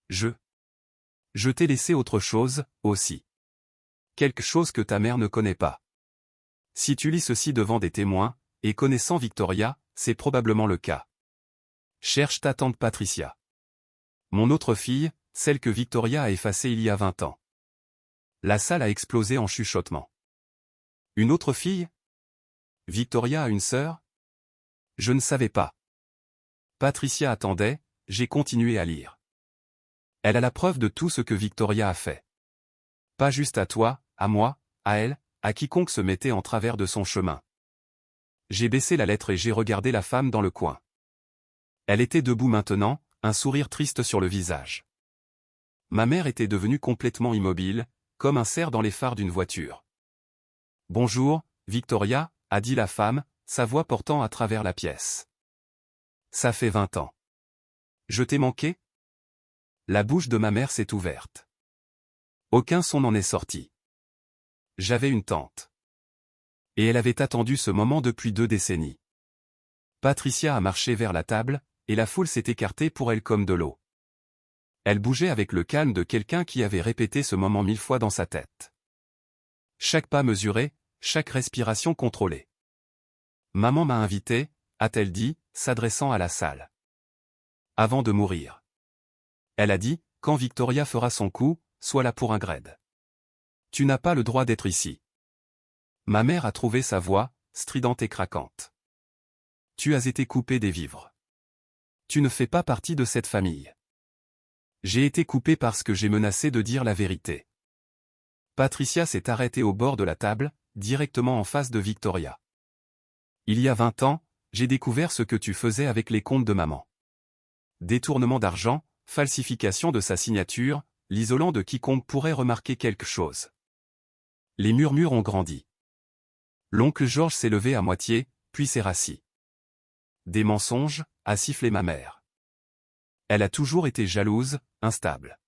A: Je t'ai laissé autre chose, aussi. Quelque chose que ta mère ne connaît pas. Si tu lis ceci devant des témoins, et connaissant Victoria, c'est probablement le cas. Cherche ta tante Patricia. Mon autre fille, celle que Victoria a effacée il y a 20 ans. La salle a explosé en chuchotements. Une autre fille? Victoria a une sœur? Je ne savais pas. Patricia attendait, j'ai continué à lire. Elle a la preuve de tout ce que Victoria a fait. Pas juste à toi, à moi, à elle, à quiconque se mettait en travers de son chemin. J'ai baissé la lettre et j'ai regardé la femme dans le coin. Elle était debout maintenant, un sourire triste sur le visage. Ma mère était devenue complètement immobile, comme un cerf dans les phares d'une voiture. « Bonjour, Victoria », a dit la femme, sa voix portant à travers la pièce. « Ça fait 20 ans. Je t'ai manqué ?» La bouche de ma mère s'est ouverte. Aucun son n'en est sorti. J'avais une tante. Et elle avait attendu ce moment depuis 2 décennies. Patricia a marché vers la table, et la foule s'est écartée pour elle comme de l'eau. Elle bougeait avec le calme de quelqu'un qui avait répété ce moment 1000 fois dans sa tête. Chaque pas mesuré, chaque respiration contrôlée. « Maman m'a invité », a-t-elle dit, s'adressant à la salle. Avant de mourir. Elle a dit, quand Victoria fera son coup, sois là pour un grade. Tu n'as pas le droit d'être ici. Ma mère a trouvé sa voix, stridente et craquante. Tu as été coupé des vivres. Tu ne fais pas partie de cette famille. J'ai été coupé parce que j'ai menacé de dire la vérité. Patricia s'est arrêtée au bord de la table, directement en face de Victoria. Il y a 20 ans, j'ai découvert ce que tu faisais avec les comptes de maman. Détournement d'argent, falsification de sa signature, l'isolant de quiconque pourrait remarquer quelque chose. Les murmures ont grandi. L'oncle Georges s'est levé à moitié, puis s'est rassis. Des mensonges, a sifflé ma mère. Elle a toujours été jalouse, instable.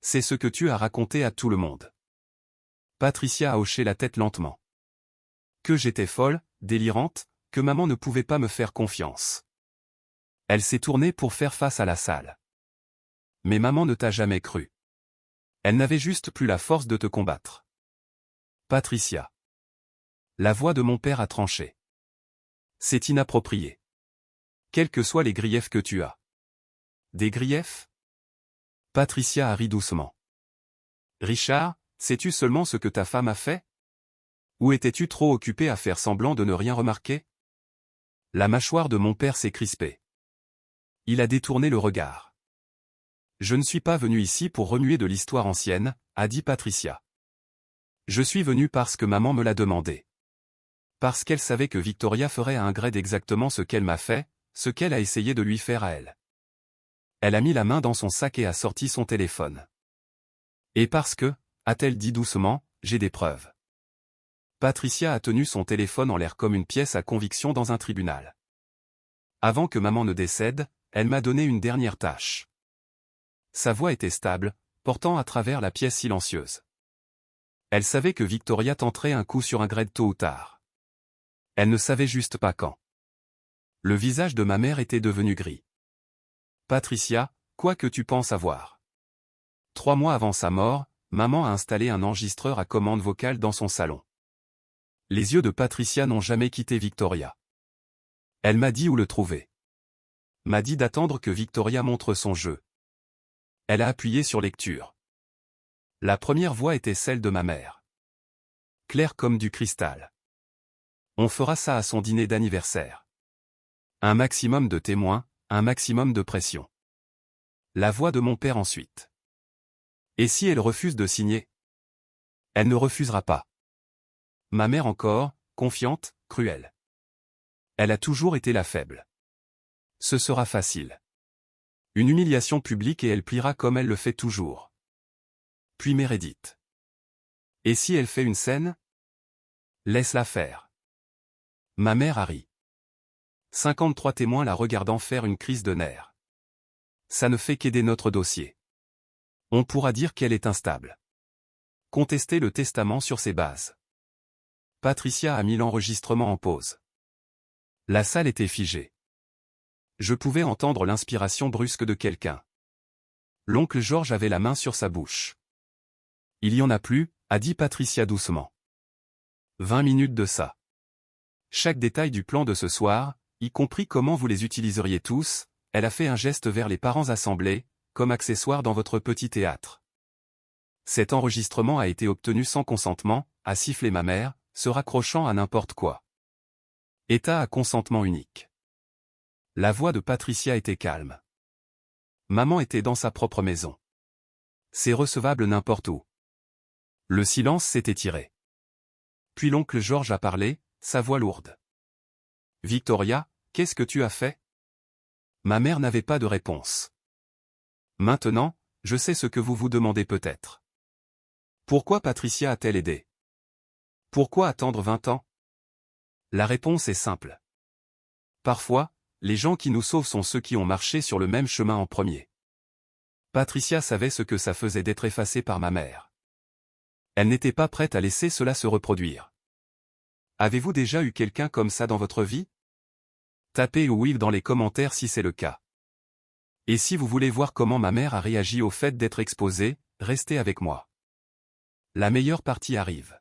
A: C'est ce que tu as raconté à tout le monde. Patricia a hoché la tête lentement. Que j'étais folle, délirante, que maman ne pouvait pas me faire confiance. Elle s'est tournée pour faire face à la salle. Mais maman ne t'a jamais cru. Elle n'avait juste plus la force de te combattre. Patricia. La voix de mon père a tranché. C'est inapproprié. Quels que soient les griefs que tu as. Des griefs ? Patricia a ri doucement. Richard, sais-tu seulement ce que ta femme a fait ? Ou étais-tu trop occupé à faire semblant de ne rien remarquer ? La mâchoire de mon père s'est crispée. Il a détourné le regard. Je ne suis pas venu ici pour remuer de l'histoire ancienne, a dit Patricia. Je suis venu parce que maman me l'a demandé. Parce qu'elle savait que Victoria ferait à Ingrid exactement ce qu'elle m'a fait, ce qu'elle a essayé de lui faire à elle. Elle a mis la main dans son sac et a sorti son téléphone. Et parce que, a-t-elle dit doucement, j'ai des preuves. Patricia a tenu son téléphone en l'air comme une pièce à conviction dans un tribunal. Avant que maman ne décède, elle m'a donné une dernière tâche. Sa voix était stable, portant à travers la pièce silencieuse. Elle savait que Victoria tenterait un coup sur Ingrid tôt ou tard. Elle ne savait juste pas quand. Le visage de ma mère était devenu gris. Patricia, quoi que tu penses avoir. 3 mois avant sa mort, maman a installé un enregistreur à commande vocale dans son salon. Les yeux de Patricia n'ont jamais quitté Victoria. Elle m'a dit où le trouver. M'a dit d'attendre que Victoria montre son jeu. Elle a appuyé sur lecture. La première voix était celle de ma mère. Claire comme du cristal. On fera ça à son dîner d'anniversaire. Un maximum de témoins, un maximum de pression. La voix de mon père ensuite. Et si elle refuse de signer ? Elle ne refusera pas. Ma mère encore, confiante, cruelle. Elle a toujours été la faible. Ce sera facile. Une humiliation publique et elle pliera comme elle le fait toujours. Puis Meredith. Et si elle fait une scène ? Laisse-la faire. Ma mère a ri. 53 témoins la regardant faire une crise de nerfs. Ça ne fait qu'aider notre dossier. On pourra dire qu'elle est instable. Contester le testament sur ses bases. Patricia a mis l'enregistrement en pause. La salle était figée. Je pouvais entendre l'inspiration brusque de quelqu'un. L'oncle Georges avait la main sur sa bouche. Il y en a plus, a dit Patricia doucement. 20 minutes de ça. Chaque détail du plan de ce soir, y compris comment vous les utiliseriez tous, elle a fait un geste vers les parents assemblés, comme accessoire dans votre petit théâtre. Cet enregistrement a été obtenu sans consentement, a sifflé ma mère, se raccrochant à n'importe quoi. État à consentement unique. La voix de Patricia était calme. Maman était dans sa propre maison. C'est recevable n'importe où. Le silence s'est étiré. Puis l'oncle Georges a parlé, sa voix lourde. Victoria, qu'est-ce que tu as fait? Ma mère n'avait pas de réponse. Maintenant, je sais ce que vous vous demandez peut-être. Pourquoi Patricia a-t-elle aidé? Pourquoi attendre 20 ans? La réponse est simple. Parfois, les gens qui nous sauvent sont ceux qui ont marché sur le même chemin en premier. Patricia savait ce que ça faisait d'être effacée par ma mère. Elle n'était pas prête à laisser cela se reproduire. Avez-vous déjà eu quelqu'un comme ça dans votre vie? Tapez oui dans les commentaires si c'est le cas. Et si vous voulez voir comment ma mère a réagi au fait d'être exposée, restez avec moi. La meilleure partie arrive.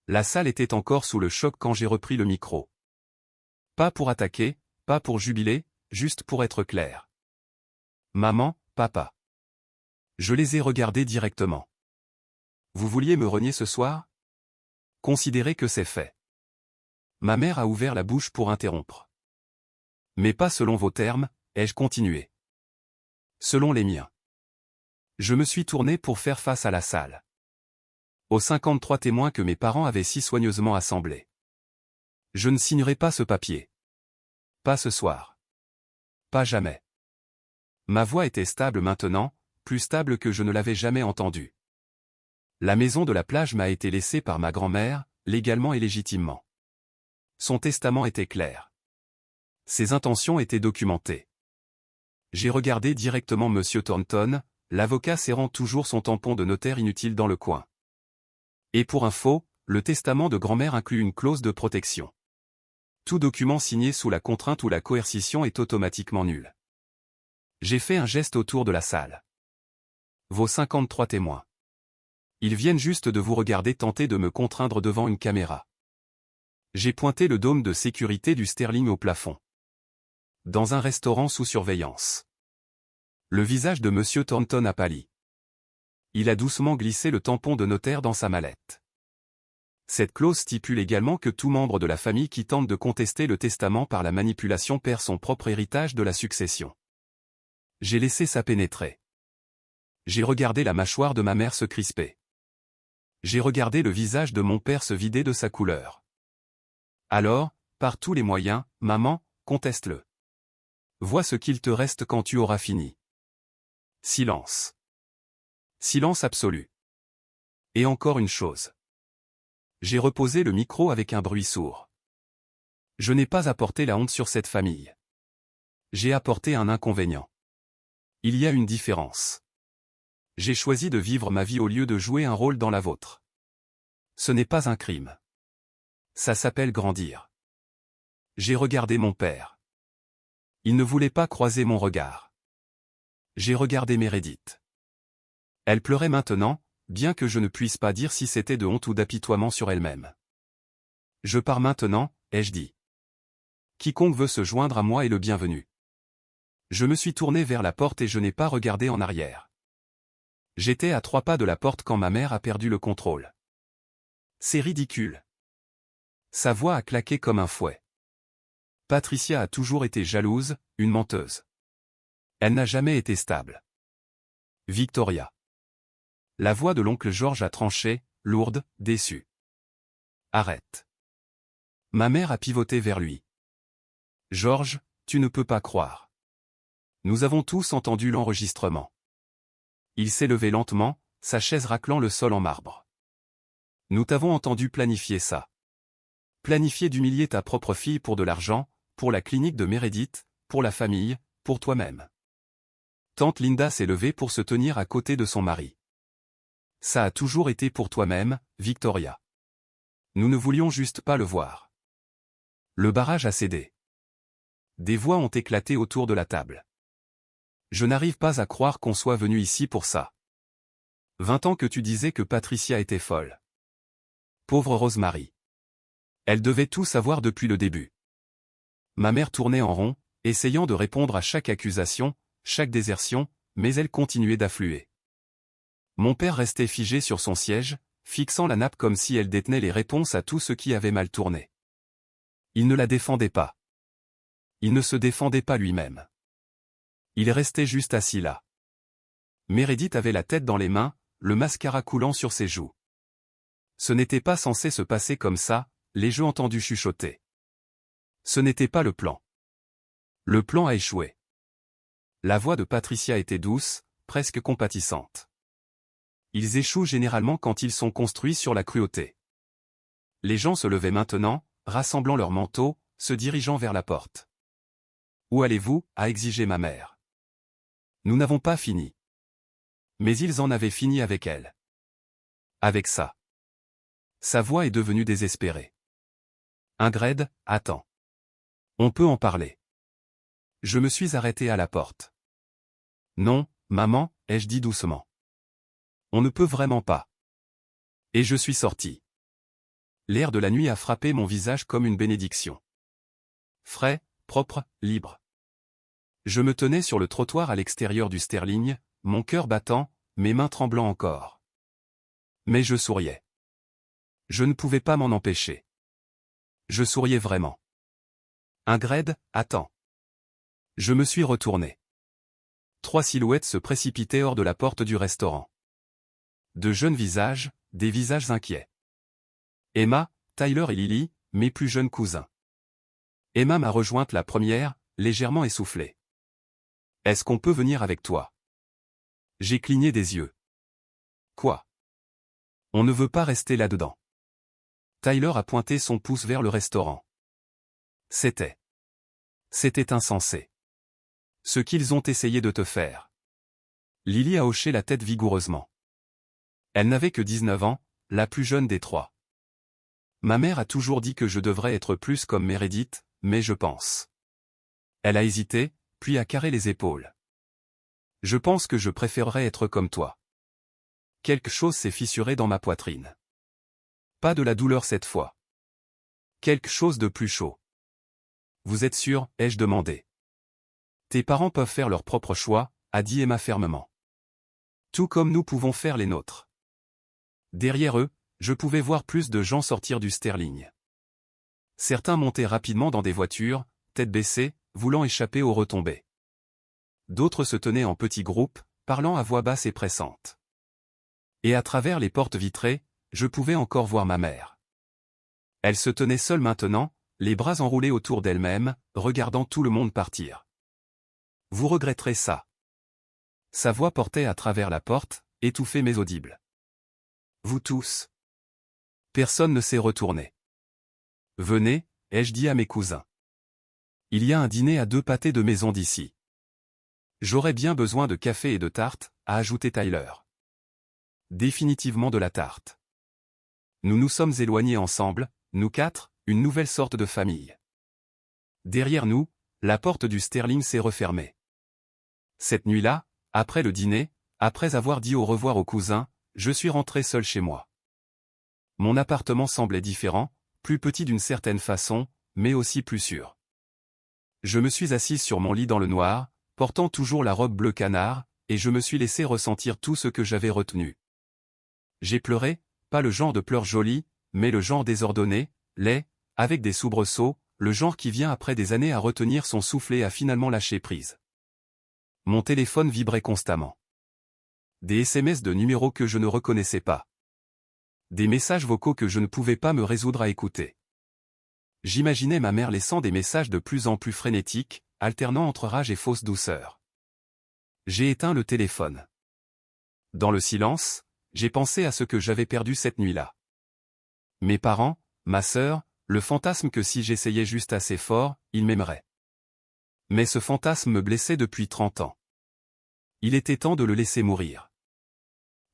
A: La salle était encore sous le choc quand j'ai repris le micro. Pas pour attaquer, pas pour jubiler, juste pour être clair. Maman, papa. Je les ai regardés directement. Vous vouliez me renier ce soir? Considérez que c'est fait. Ma mère a ouvert la bouche pour interrompre. Mais pas selon vos termes, ai-je continué. Selon les miens. Je me suis tourné pour faire face à la salle. Aux 53 témoins que mes parents avaient si soigneusement assemblés. Je ne signerai pas ce papier. Pas ce soir. Pas jamais. Ma voix était stable maintenant, plus stable que je ne l'avais jamais entendue. La maison de la plage m'a été laissée par ma grand-mère, légalement et légitimement. Son testament était clair. Ses intentions étaient documentées. J'ai regardé directement Monsieur Thornton, l'avocat serrant toujours son tampon de notaire inutile dans le coin. Et pour info, le testament de grand-mère inclut une clause de protection. Tout document signé sous la contrainte ou la coercition est automatiquement nul. J'ai fait un geste autour de la salle. Vos 53 témoins. Ils viennent juste de vous regarder tenter de me contraindre devant une caméra. J'ai pointé le dôme de sécurité du Sterling au plafond. Dans un restaurant sous surveillance. Le visage de Monsieur Thornton a pâli. Il a doucement glissé le tampon de notaire dans sa mallette. Cette clause stipule également que tout membre de la famille qui tente de contester le testament par la manipulation perd son propre héritage de la succession. J'ai laissé ça pénétrer. J'ai regardé la mâchoire de ma mère se crisper. J'ai regardé le visage de mon père se vider de sa couleur. Alors, par tous les moyens, maman, conteste-le. Vois ce qu'il te reste quand tu auras fini. Silence. Silence absolu. Et encore une chose. J'ai reposé le micro avec un bruit sourd. Je n'ai pas apporté la honte sur cette famille. J'ai apporté un inconvénient. Il y a une différence. J'ai choisi de vivre ma vie au lieu de jouer un rôle dans la vôtre. Ce n'est pas un crime. Ça s'appelle grandir. J'ai regardé mon père. Il ne voulait pas croiser mon regard. J'ai regardé Meredith. Elle pleurait maintenant, bien que je ne puisse pas dire si c'était de honte ou d'apitoiement sur elle-même. Je pars maintenant, ai-je dit. Quiconque veut se joindre à moi est le bienvenu. Je me suis tourné vers la porte et je n'ai pas regardé en arrière. J'étais à 3 pas de la porte quand ma mère a perdu le contrôle. C'est ridicule. Sa voix a claqué comme un fouet. Patricia a toujours été jalouse, une menteuse. Elle n'a jamais été stable. Victoria. La voix de l'oncle George a tranché, lourde, déçue. Arrête. Ma mère a pivoté vers lui. George, tu ne peux pas croire. Nous avons tous entendu l'enregistrement. Il s'est levé lentement, sa chaise raclant le sol en marbre. Nous t'avons entendu planifier ça. Planifier d'humilier ta propre fille pour de l'argent, pour la clinique de Meredith, pour la famille, pour toi-même. Tante Linda s'est levée pour se tenir à côté de son mari. Ça a toujours été pour toi-même, Victoria. Nous ne voulions juste pas le voir. Le barrage a cédé. Des voix ont éclaté autour de la table. Je n'arrive pas à croire qu'on soit venu ici pour ça. 20 ans que tu disais que Patricia était folle. Pauvre Rosemary. Elle devait tout savoir depuis le début. Ma mère tournait en rond, essayant de répondre à chaque accusation, chaque désertion, mais elle continuait d'affluer. Mon père restait figé sur son siège, fixant la nappe comme si elle détenait les réponses à tout ce qui avait mal tourné. Il ne la défendait pas. Il ne se défendait pas lui-même. Il restait juste assis là. Meredith avait la tête dans les mains, le mascara coulant sur ses joues. Ce n'était pas censé se passer comme ça, les jeux entendus chuchoter. Ce n'était pas le plan. Le plan a échoué. La voix de Patricia était douce, presque compatissante. Ils échouent généralement quand ils sont construits sur la cruauté. Les gens se levaient maintenant, rassemblant leurs manteaux, se dirigeant vers la porte. Où allez-vous, a exigé ma mère. Nous n'avons pas fini. Mais ils en avaient fini avec elle. Avec ça. Sa voix est devenue désespérée. Ingrid, attends. On peut en parler. Je me suis arrêté à la porte. Non, maman, ai-je dit doucement. On ne peut vraiment pas. Et je suis sorti. L'air de la nuit a frappé mon visage comme une bénédiction. Frais, propre, libre. Je me tenais sur le trottoir à l'extérieur du Sterling, mon cœur battant, mes mains tremblant encore. Mais je souriais. Je ne pouvais pas m'en empêcher. Je souriais vraiment. Ingrid, attends. Je me suis retourné. 3 silhouettes se précipitaient hors de la porte du restaurant. De jeunes visages, des visages inquiets. Emma, Tyler et Lily, mes plus jeunes cousins. Emma m'a rejointe la première, légèrement essoufflée. Est-ce qu'on peut venir avec toi? J'ai cligné des yeux. Quoi? On ne veut pas rester là-dedans. Tyler a pointé son pouce vers le restaurant. C'était insensé. Ce qu'ils ont essayé de te faire. Lily a hoché la tête vigoureusement. Elle n'avait que 19 ans, la plus jeune des 3. Ma mère a toujours dit que je devrais être plus comme Meredith, mais je pense. Elle a hésité, puis a carré les épaules. Je pense que je préférerais être comme toi. Quelque chose s'est fissuré dans ma poitrine. Pas de la douleur cette fois. Quelque chose de plus chaud. Vous êtes sûr, ai-je demandé. Tes parents peuvent faire leur propre choix, a dit Emma fermement. Tout comme nous pouvons faire les nôtres. Derrière eux, je pouvais voir plus de gens sortir du Sterling. Certains montaient rapidement dans des voitures, tête baissée, voulant échapper aux retombées. D'autres se tenaient en petits groupes, parlant à voix basse et pressante. Et à travers les portes vitrées, je pouvais encore voir ma mère. Elle se tenait seule maintenant, les bras enroulés autour d'elle-même, regardant tout le monde partir. Vous regretterez ça. Sa voix portait à travers la porte, étouffée mais audible. Vous tous. Personne ne s'est retourné. Venez, ai-je dit à mes cousins. Il y a un dîner à 2 pâtés de maison d'ici. J'aurais bien besoin de café et de tarte, a ajouté Tyler. Définitivement de la tarte. Nous nous sommes éloignés ensemble, nous 4, une nouvelle sorte de famille. Derrière nous, la porte du Sterling s'est refermée. Cette nuit-là, après le dîner, après avoir dit au revoir aux cousins, je suis rentré seul chez moi. Mon appartement semblait différent, plus petit d'une certaine façon, mais aussi plus sûr. Je me suis assise sur mon lit dans le noir, portant toujours la robe bleu canard, et je me suis laissé ressentir tout ce que j'avais retenu. J'ai pleuré, pas le genre de pleurs jolis, mais le genre désordonné, laid, avec des soubresauts, le genre qui vient après des années à retenir son souffle et à finalement lâcher prise. Mon téléphone vibrait constamment. Des SMS de numéros que je ne reconnaissais pas. Des messages vocaux que je ne pouvais pas me résoudre à écouter. J'imaginais ma mère laissant des messages de plus en plus frénétiques, alternant entre rage et fausse douceur. J'ai éteint le téléphone. Dans le silence, j'ai pensé à ce que j'avais perdu cette nuit-là. Mes parents, ma sœur, le fantasme que si j'essayais juste assez fort, ils m'aimeraient. Mais ce fantasme me blessait depuis 30 ans. Il était temps de le laisser mourir.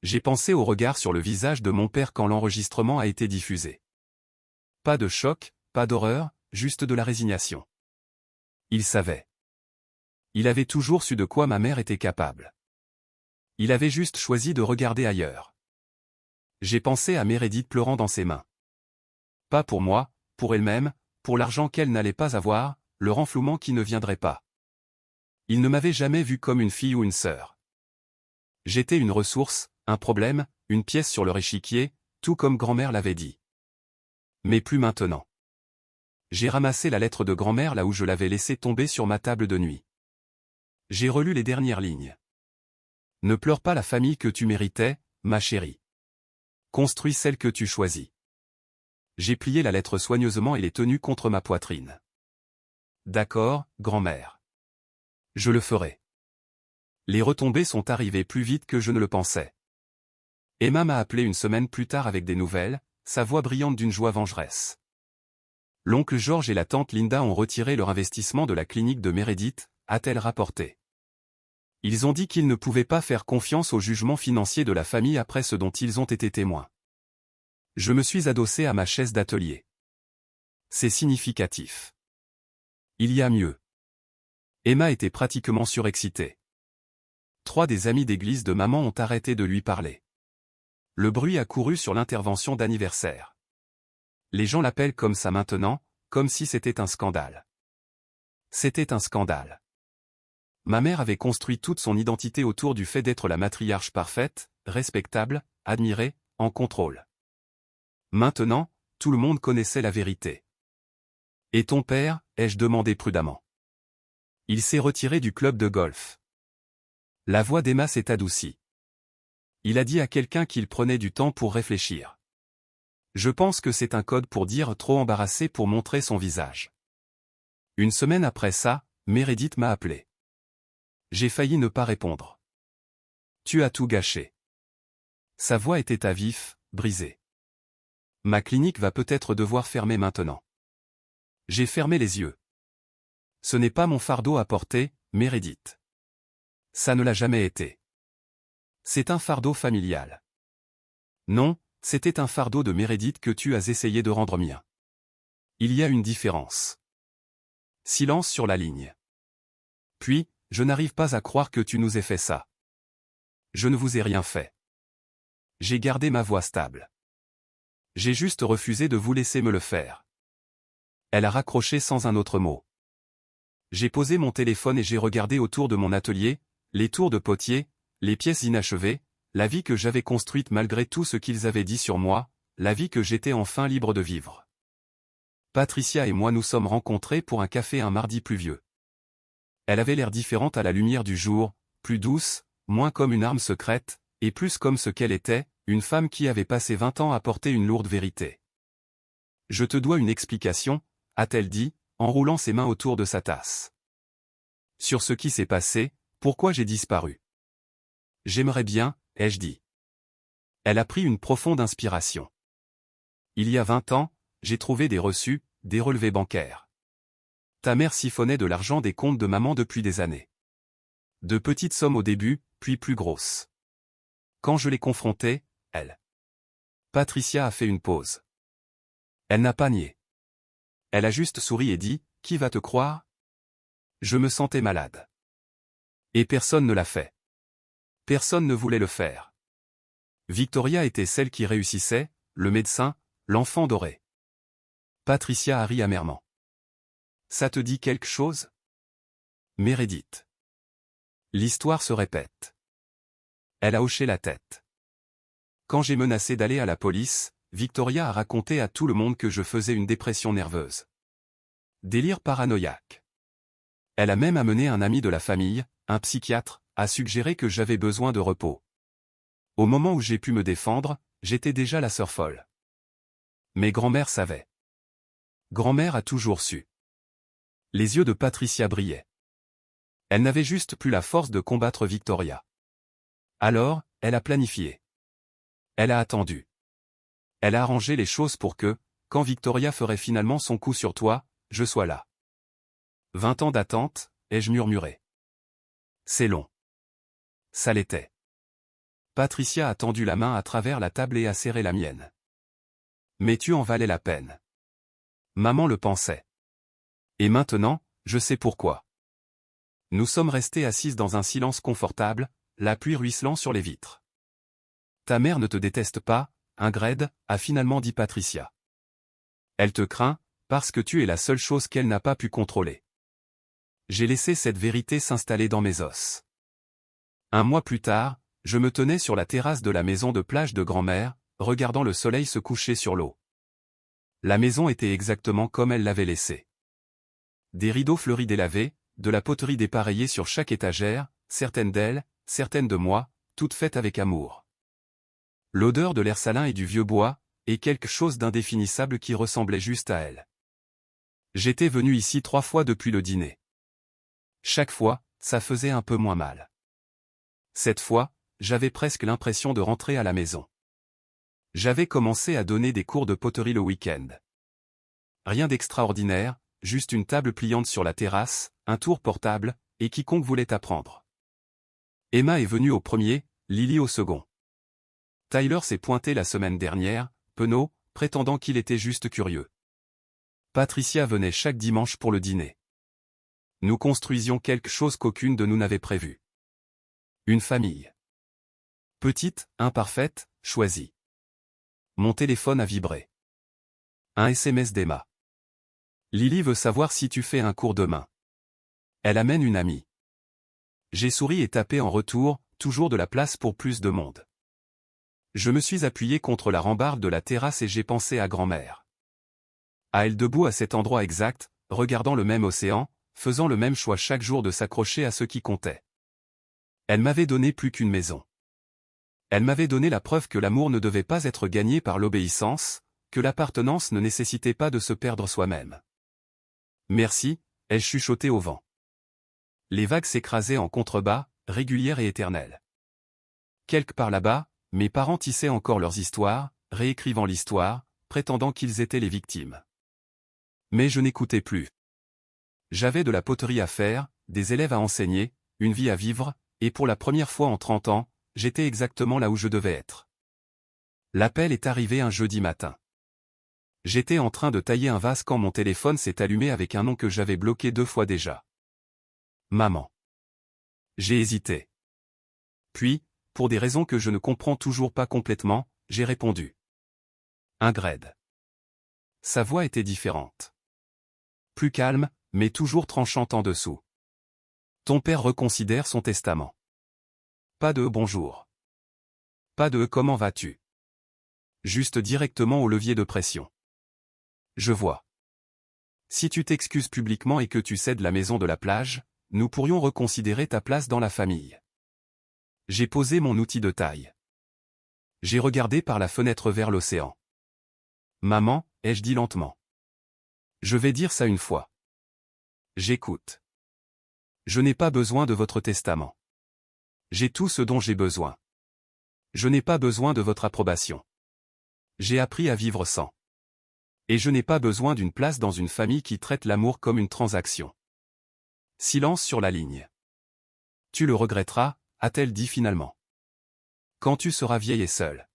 A: J'ai pensé au regard sur le visage de mon père quand l'enregistrement a été diffusé. Pas de choc, pas d'horreur, juste de la résignation. Il savait. Il avait toujours su de quoi ma mère était capable. Il avait juste choisi de regarder ailleurs. J'ai pensé à Meredith pleurant dans ses mains. Pas pour moi, pour elle-même, pour l'argent qu'elle n'allait pas avoir, le renflouement qui ne viendrait pas. Il ne m'avait jamais vu comme une fille ou une sœur. J'étais une ressource, un problème, une pièce sur leur échiquier, tout comme grand-mère l'avait dit. Mais plus maintenant. J'ai ramassé la lettre de grand-mère là où je l'avais laissée tomber sur ma table de nuit. J'ai relu les dernières lignes. Ne pleure pas la famille que tu méritais, ma chérie. Construis celle que tu choisis. J'ai plié la lettre soigneusement et l'ai tenue contre ma poitrine. D'accord, grand-mère. Je le ferai. Les retombées sont arrivées plus vite que je ne le pensais. Emma m'a appelé une semaine plus tard avec des nouvelles, sa voix brillante d'une joie vengeresse. L'oncle George et la tante Linda ont retiré leur investissement de la clinique de Meredith, a-t-elle rapporté. Ils ont dit qu'ils ne pouvaient pas faire confiance au jugement financier de la famille après ce dont ils ont été témoins. Je me suis adossé à ma chaise d'atelier. C'est significatif. Il y a mieux. Emma était pratiquement surexcitée. 3 des amis d'église de maman ont arrêté de lui parler. Le bruit a couru sur l'intervention d'anniversaire. Les gens l'appellent comme ça maintenant, comme si c'était un scandale. C'était un scandale. Ma mère avait construit toute son identité autour du fait d'être la matriarche parfaite, respectable, admirée, en contrôle. Maintenant, tout le monde connaissait la vérité. Et ton père, ai-je demandé prudemment. Il s'est retiré du club de golf. La voix d'Emma s'est adoucie. Il a dit à quelqu'un qu'il prenait du temps pour réfléchir. Je pense que c'est un code pour dire trop embarrassé pour montrer son visage. Une semaine après ça, Meredith m'a appelé. J'ai failli ne pas répondre. Tu as tout gâché. Sa voix était à vif, brisée. Ma clinique va peut-être devoir fermer maintenant. J'ai fermé les yeux. Ce n'est pas mon fardeau à porter, Meredith. Ça ne l'a jamais été. C'est un fardeau familial. Non, c'était un fardeau de Meredith que tu as essayé de rendre mien. Il y a une différence. Silence sur la ligne. Puis, je n'arrive pas à croire que tu nous aies fait ça. Je ne vous ai rien fait. J'ai gardé ma voix stable. J'ai juste refusé de vous laisser me le faire. Elle a raccroché sans un autre mot. J'ai posé mon téléphone et j'ai regardé autour de mon atelier, les tours de potier, les pièces inachevées, la vie que j'avais construite malgré tout ce qu'ils avaient dit sur moi, la vie que j'étais enfin libre de vivre. Patricia et moi nous sommes rencontrés pour un café un mardi pluvieux. Elle avait l'air différente à la lumière du jour, plus douce, moins comme une arme secrète, et plus comme ce qu'elle était, une femme qui avait passé 20 ans à porter une lourde vérité. Je te dois une explication, a-t-elle dit, en roulant ses mains autour de sa tasse. Sur ce qui s'est passé, pourquoi j'ai disparu. J'aimerais bien, ai-je dit. Elle a pris une profonde inspiration. Il y a 20 ans, j'ai trouvé des reçus, des relevés bancaires. Ta mère siphonnait de l'argent des comptes de maman depuis des années. De petites sommes au début, puis plus grosses. Quand je l'ai confrontée, elle. Patricia a fait une pause. Elle n'a pas nié. Elle a juste souri et dit, « Qui va te croire ?» Je me sentais malade. Et personne ne l'a fait. Personne ne voulait le faire. Victoria était celle qui réussissait, le médecin, l'enfant doré. Patricia a ri amèrement. Ça te dit quelque chose? Meredith. L'histoire se répète. Elle a hoché la tête. Quand j'ai menacé d'aller à la police, Victoria a raconté à tout le monde que je faisais une dépression nerveuse. Délire paranoïaque. Elle a même amené un ami de la famille, un psychiatre, à suggérer que j'avais besoin de repos. Au moment où j'ai pu me défendre, j'étais déjà la sœur folle. Mais grand-mère savait. Grand-mère a toujours su. Les yeux de Patricia brillaient. Elle n'avait juste plus la force de combattre Victoria. Alors, elle a planifié. Elle a attendu. Elle a arrangé les choses pour que, quand Victoria ferait finalement son coup sur toi, je sois là. 20 ans d'attente, ai-je murmuré. C'est long. Ça l'était. Patricia a tendu la main à travers la table et a serré la mienne. Mais tu en valais la peine. Maman le pensait. Et maintenant, je sais pourquoi. Nous sommes restés assises dans un silence confortable, la pluie ruisselant sur les vitres. Ta mère ne te déteste pas, Ingrid, a finalement dit Patricia. Elle te craint, parce que tu es la seule chose qu'elle n'a pas pu contrôler. J'ai laissé cette vérité s'installer dans mes os. Un mois plus tard, je me tenais sur la terrasse de la maison de plage de grand-mère, regardant le soleil se coucher sur l'eau. La maison était exactement comme elle l'avait laissée. Des rideaux fleuris délavés, de la poterie dépareillée sur chaque étagère, certaines d'elles, certaines de moi, toutes faites avec amour. L'odeur de l'air salin et du vieux bois, et quelque chose d'indéfinissable qui ressemblait juste à elle. J'étais venu ici 3 fois depuis le dîner. Chaque fois, ça faisait un peu moins mal. Cette fois, j'avais presque l'impression de rentrer à la maison. J'avais commencé à donner des cours de poterie le week-end. Rien d'extraordinaire, juste une table pliante sur la terrasse, un tour portable, et quiconque voulait apprendre. Emma est venue au premier, Lily au second. Tyler s'est pointé la semaine dernière, penaud, prétendant qu'il était juste curieux. Patricia venait chaque dimanche pour le dîner. Nous construisions quelque chose qu'aucune de nous n'avait prévu. Une famille. Petite, imparfaite, choisie. Mon téléphone a vibré. Un SMS d'Emma. Lily veut savoir si tu fais un cours demain. Elle amène une amie. J'ai souri et tapé en retour, toujours de la place pour plus de monde. Je me suis appuyé contre la rambarde de la terrasse et j'ai pensé à grand-mère. À elle debout à cet endroit exact, regardant le même océan, faisant le même choix chaque jour de s'accrocher à ce qui comptait. Elle m'avait donné plus qu'une maison. Elle m'avait donné la preuve que l'amour ne devait pas être gagné par l'obéissance, que l'appartenance ne nécessitait pas de se perdre soi-même. Merci, ai-je chuchoté au vent. Les vagues s'écrasaient en contrebas, régulières et éternelles. Quelque part là-bas, mes parents tissaient encore leurs histoires, réécrivant l'histoire, prétendant qu'ils étaient les victimes. Mais je n'écoutais plus. J'avais de la poterie à faire, des élèves à enseigner, une vie à vivre, et pour la première fois en 30 ans, j'étais exactement là où je devais être. L'appel est arrivé un jeudi matin. J'étais en train de tailler un vase quand mon téléphone s'est allumé avec un nom que j'avais bloqué 2 fois déjà. Maman. J'ai hésité. Puis, pour des raisons que je ne comprends toujours pas complètement, j'ai répondu. Ingrid. Sa voix était différente. Plus calme, mais toujours tranchante en dessous. Ton père reconsidère son testament. Pas de bonjour. Pas de comment vas-tu. Juste directement au levier de pression. Je vois. Si tu t'excuses publiquement et que tu cèdes la maison de la plage, nous pourrions reconsidérer ta place dans la famille. J'ai posé mon outil de taille. J'ai regardé par la fenêtre vers l'océan. Maman, ai-je dit lentement. Je vais dire ça une fois. J'écoute. Je n'ai pas besoin de votre testament. J'ai tout ce dont j'ai besoin. Je n'ai pas besoin de votre approbation. J'ai appris à vivre sans. Et je n'ai pas besoin d'une place dans une famille qui traite l'amour comme une transaction. Silence sur la ligne. Tu le regretteras, a-t-elle dit finalement. Quand tu seras vieille et seule.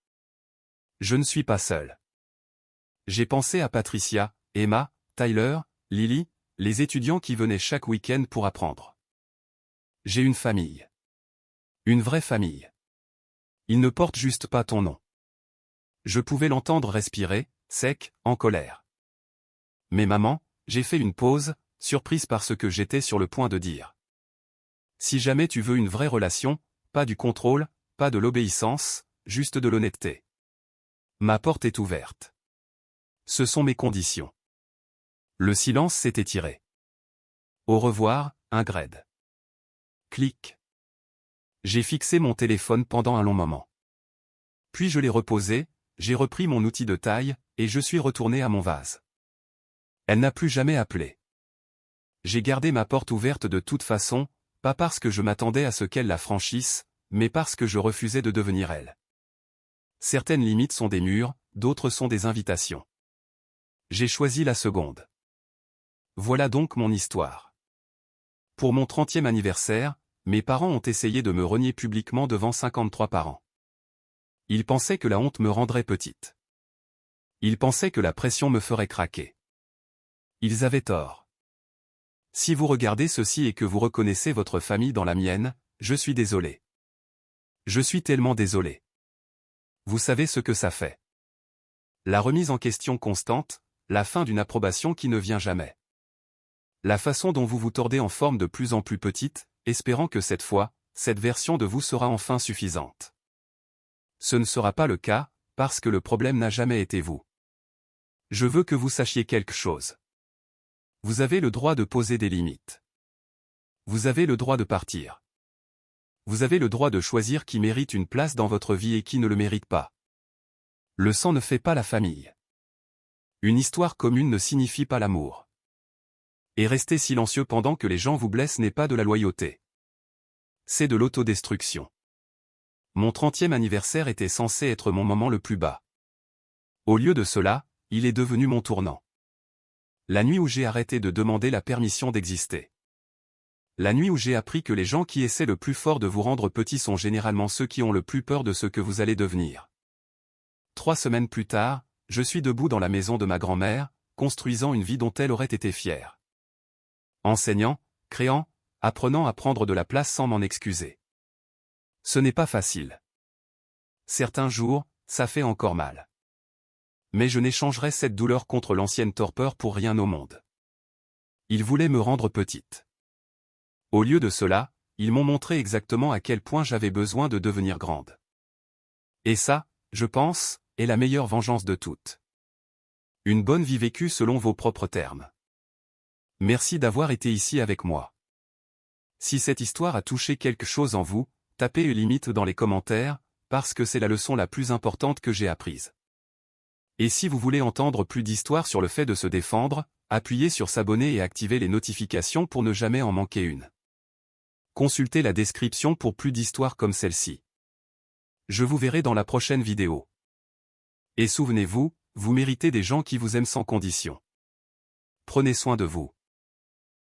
A: Je ne suis pas seule. J'ai pensé à Patricia, Emma, Tyler, Lily, les étudiants qui venaient chaque week-end pour apprendre. J'ai une famille. Une vraie famille. Ils ne portent juste pas ton nom. Je pouvais l'entendre respirer, sec, en colère. Mais maman, j'ai fait une pause, surprise par ce que j'étais sur le point de dire. Si jamais tu veux une vraie relation, pas du contrôle, pas de l'obéissance, juste de l'honnêteté. Ma porte est ouverte. Ce sont mes conditions. Le silence s'est étiré. Au revoir, Ingrid. Clic. J'ai fixé mon téléphone pendant un long moment. Puis je l'ai reposé, j'ai repris mon outil de taille, et je suis retourné à mon vase. Elle n'a plus jamais appelé. J'ai gardé ma porte ouverte de toute façon, pas parce que je m'attendais à ce qu'elle la franchisse, mais parce que je refusais de devenir elle. Certaines limites sont des murs, d'autres sont des invitations. J'ai choisi la seconde. Voilà donc mon histoire. Pour mon 30e anniversaire, mes parents ont essayé de me renier publiquement devant 53 parents. Ils pensaient que la honte me rendrait petite. Ils pensaient que la pression me ferait craquer. Ils avaient tort. Si vous regardez ceci et que vous reconnaissez votre famille dans la mienne, je suis désolé. Je suis tellement désolé. Vous savez ce que ça fait. La remise en question constante, la fin d'une approbation qui ne vient jamais. La façon dont vous vous tordez en forme de plus en plus petite, espérant que cette fois, cette version de vous sera enfin suffisante. Ce ne sera pas le cas, parce que le problème n'a jamais été vous. Je veux que vous sachiez quelque chose. Vous avez le droit de poser des limites. Vous avez le droit de partir. Vous avez le droit de choisir qui mérite une place dans votre vie et qui ne le mérite pas. Le sang ne fait pas la famille. Une histoire commune ne signifie pas l'amour. Et rester silencieux pendant que les gens vous blessent n'est pas de la loyauté. C'est de l'autodestruction. Mon 30e anniversaire était censé être mon moment le plus bas. Au lieu de cela, il est devenu mon tournant. La nuit où j'ai arrêté de demander la permission d'exister. La nuit où j'ai appris que les gens qui essaient le plus fort de vous rendre petit sont généralement ceux qui ont le plus peur de ce que vous allez devenir. 3 semaines plus tard, je suis debout dans la maison de ma grand-mère, construisant une vie dont elle aurait été fière. Enseignant, créant, apprenant à prendre de la place sans m'en excuser. Ce n'est pas facile. Certains jours, ça fait encore mal. Mais je n'échangerai cette douleur contre l'ancienne torpeur pour rien au monde. Ils voulaient me rendre petite. Au lieu de cela, ils m'ont montré exactement à quel point j'avais besoin de devenir grande. Et ça, je pense, est la meilleure vengeance de toutes. Une bonne vie vécue selon vos propres termes. Merci d'avoir été ici avec moi. Si cette histoire a touché quelque chose en vous, tapez une limite dans les commentaires, parce que c'est la leçon la plus importante que j'ai apprise. Et si vous voulez entendre plus d'histoires sur le fait de se défendre, appuyez sur s'abonner et activez les notifications pour ne jamais en manquer une. Consultez la description pour plus d'histoires comme celle-ci. Je vous verrai dans la prochaine vidéo. Et souvenez-vous, vous méritez des gens qui vous aiment sans condition. Prenez soin de vous.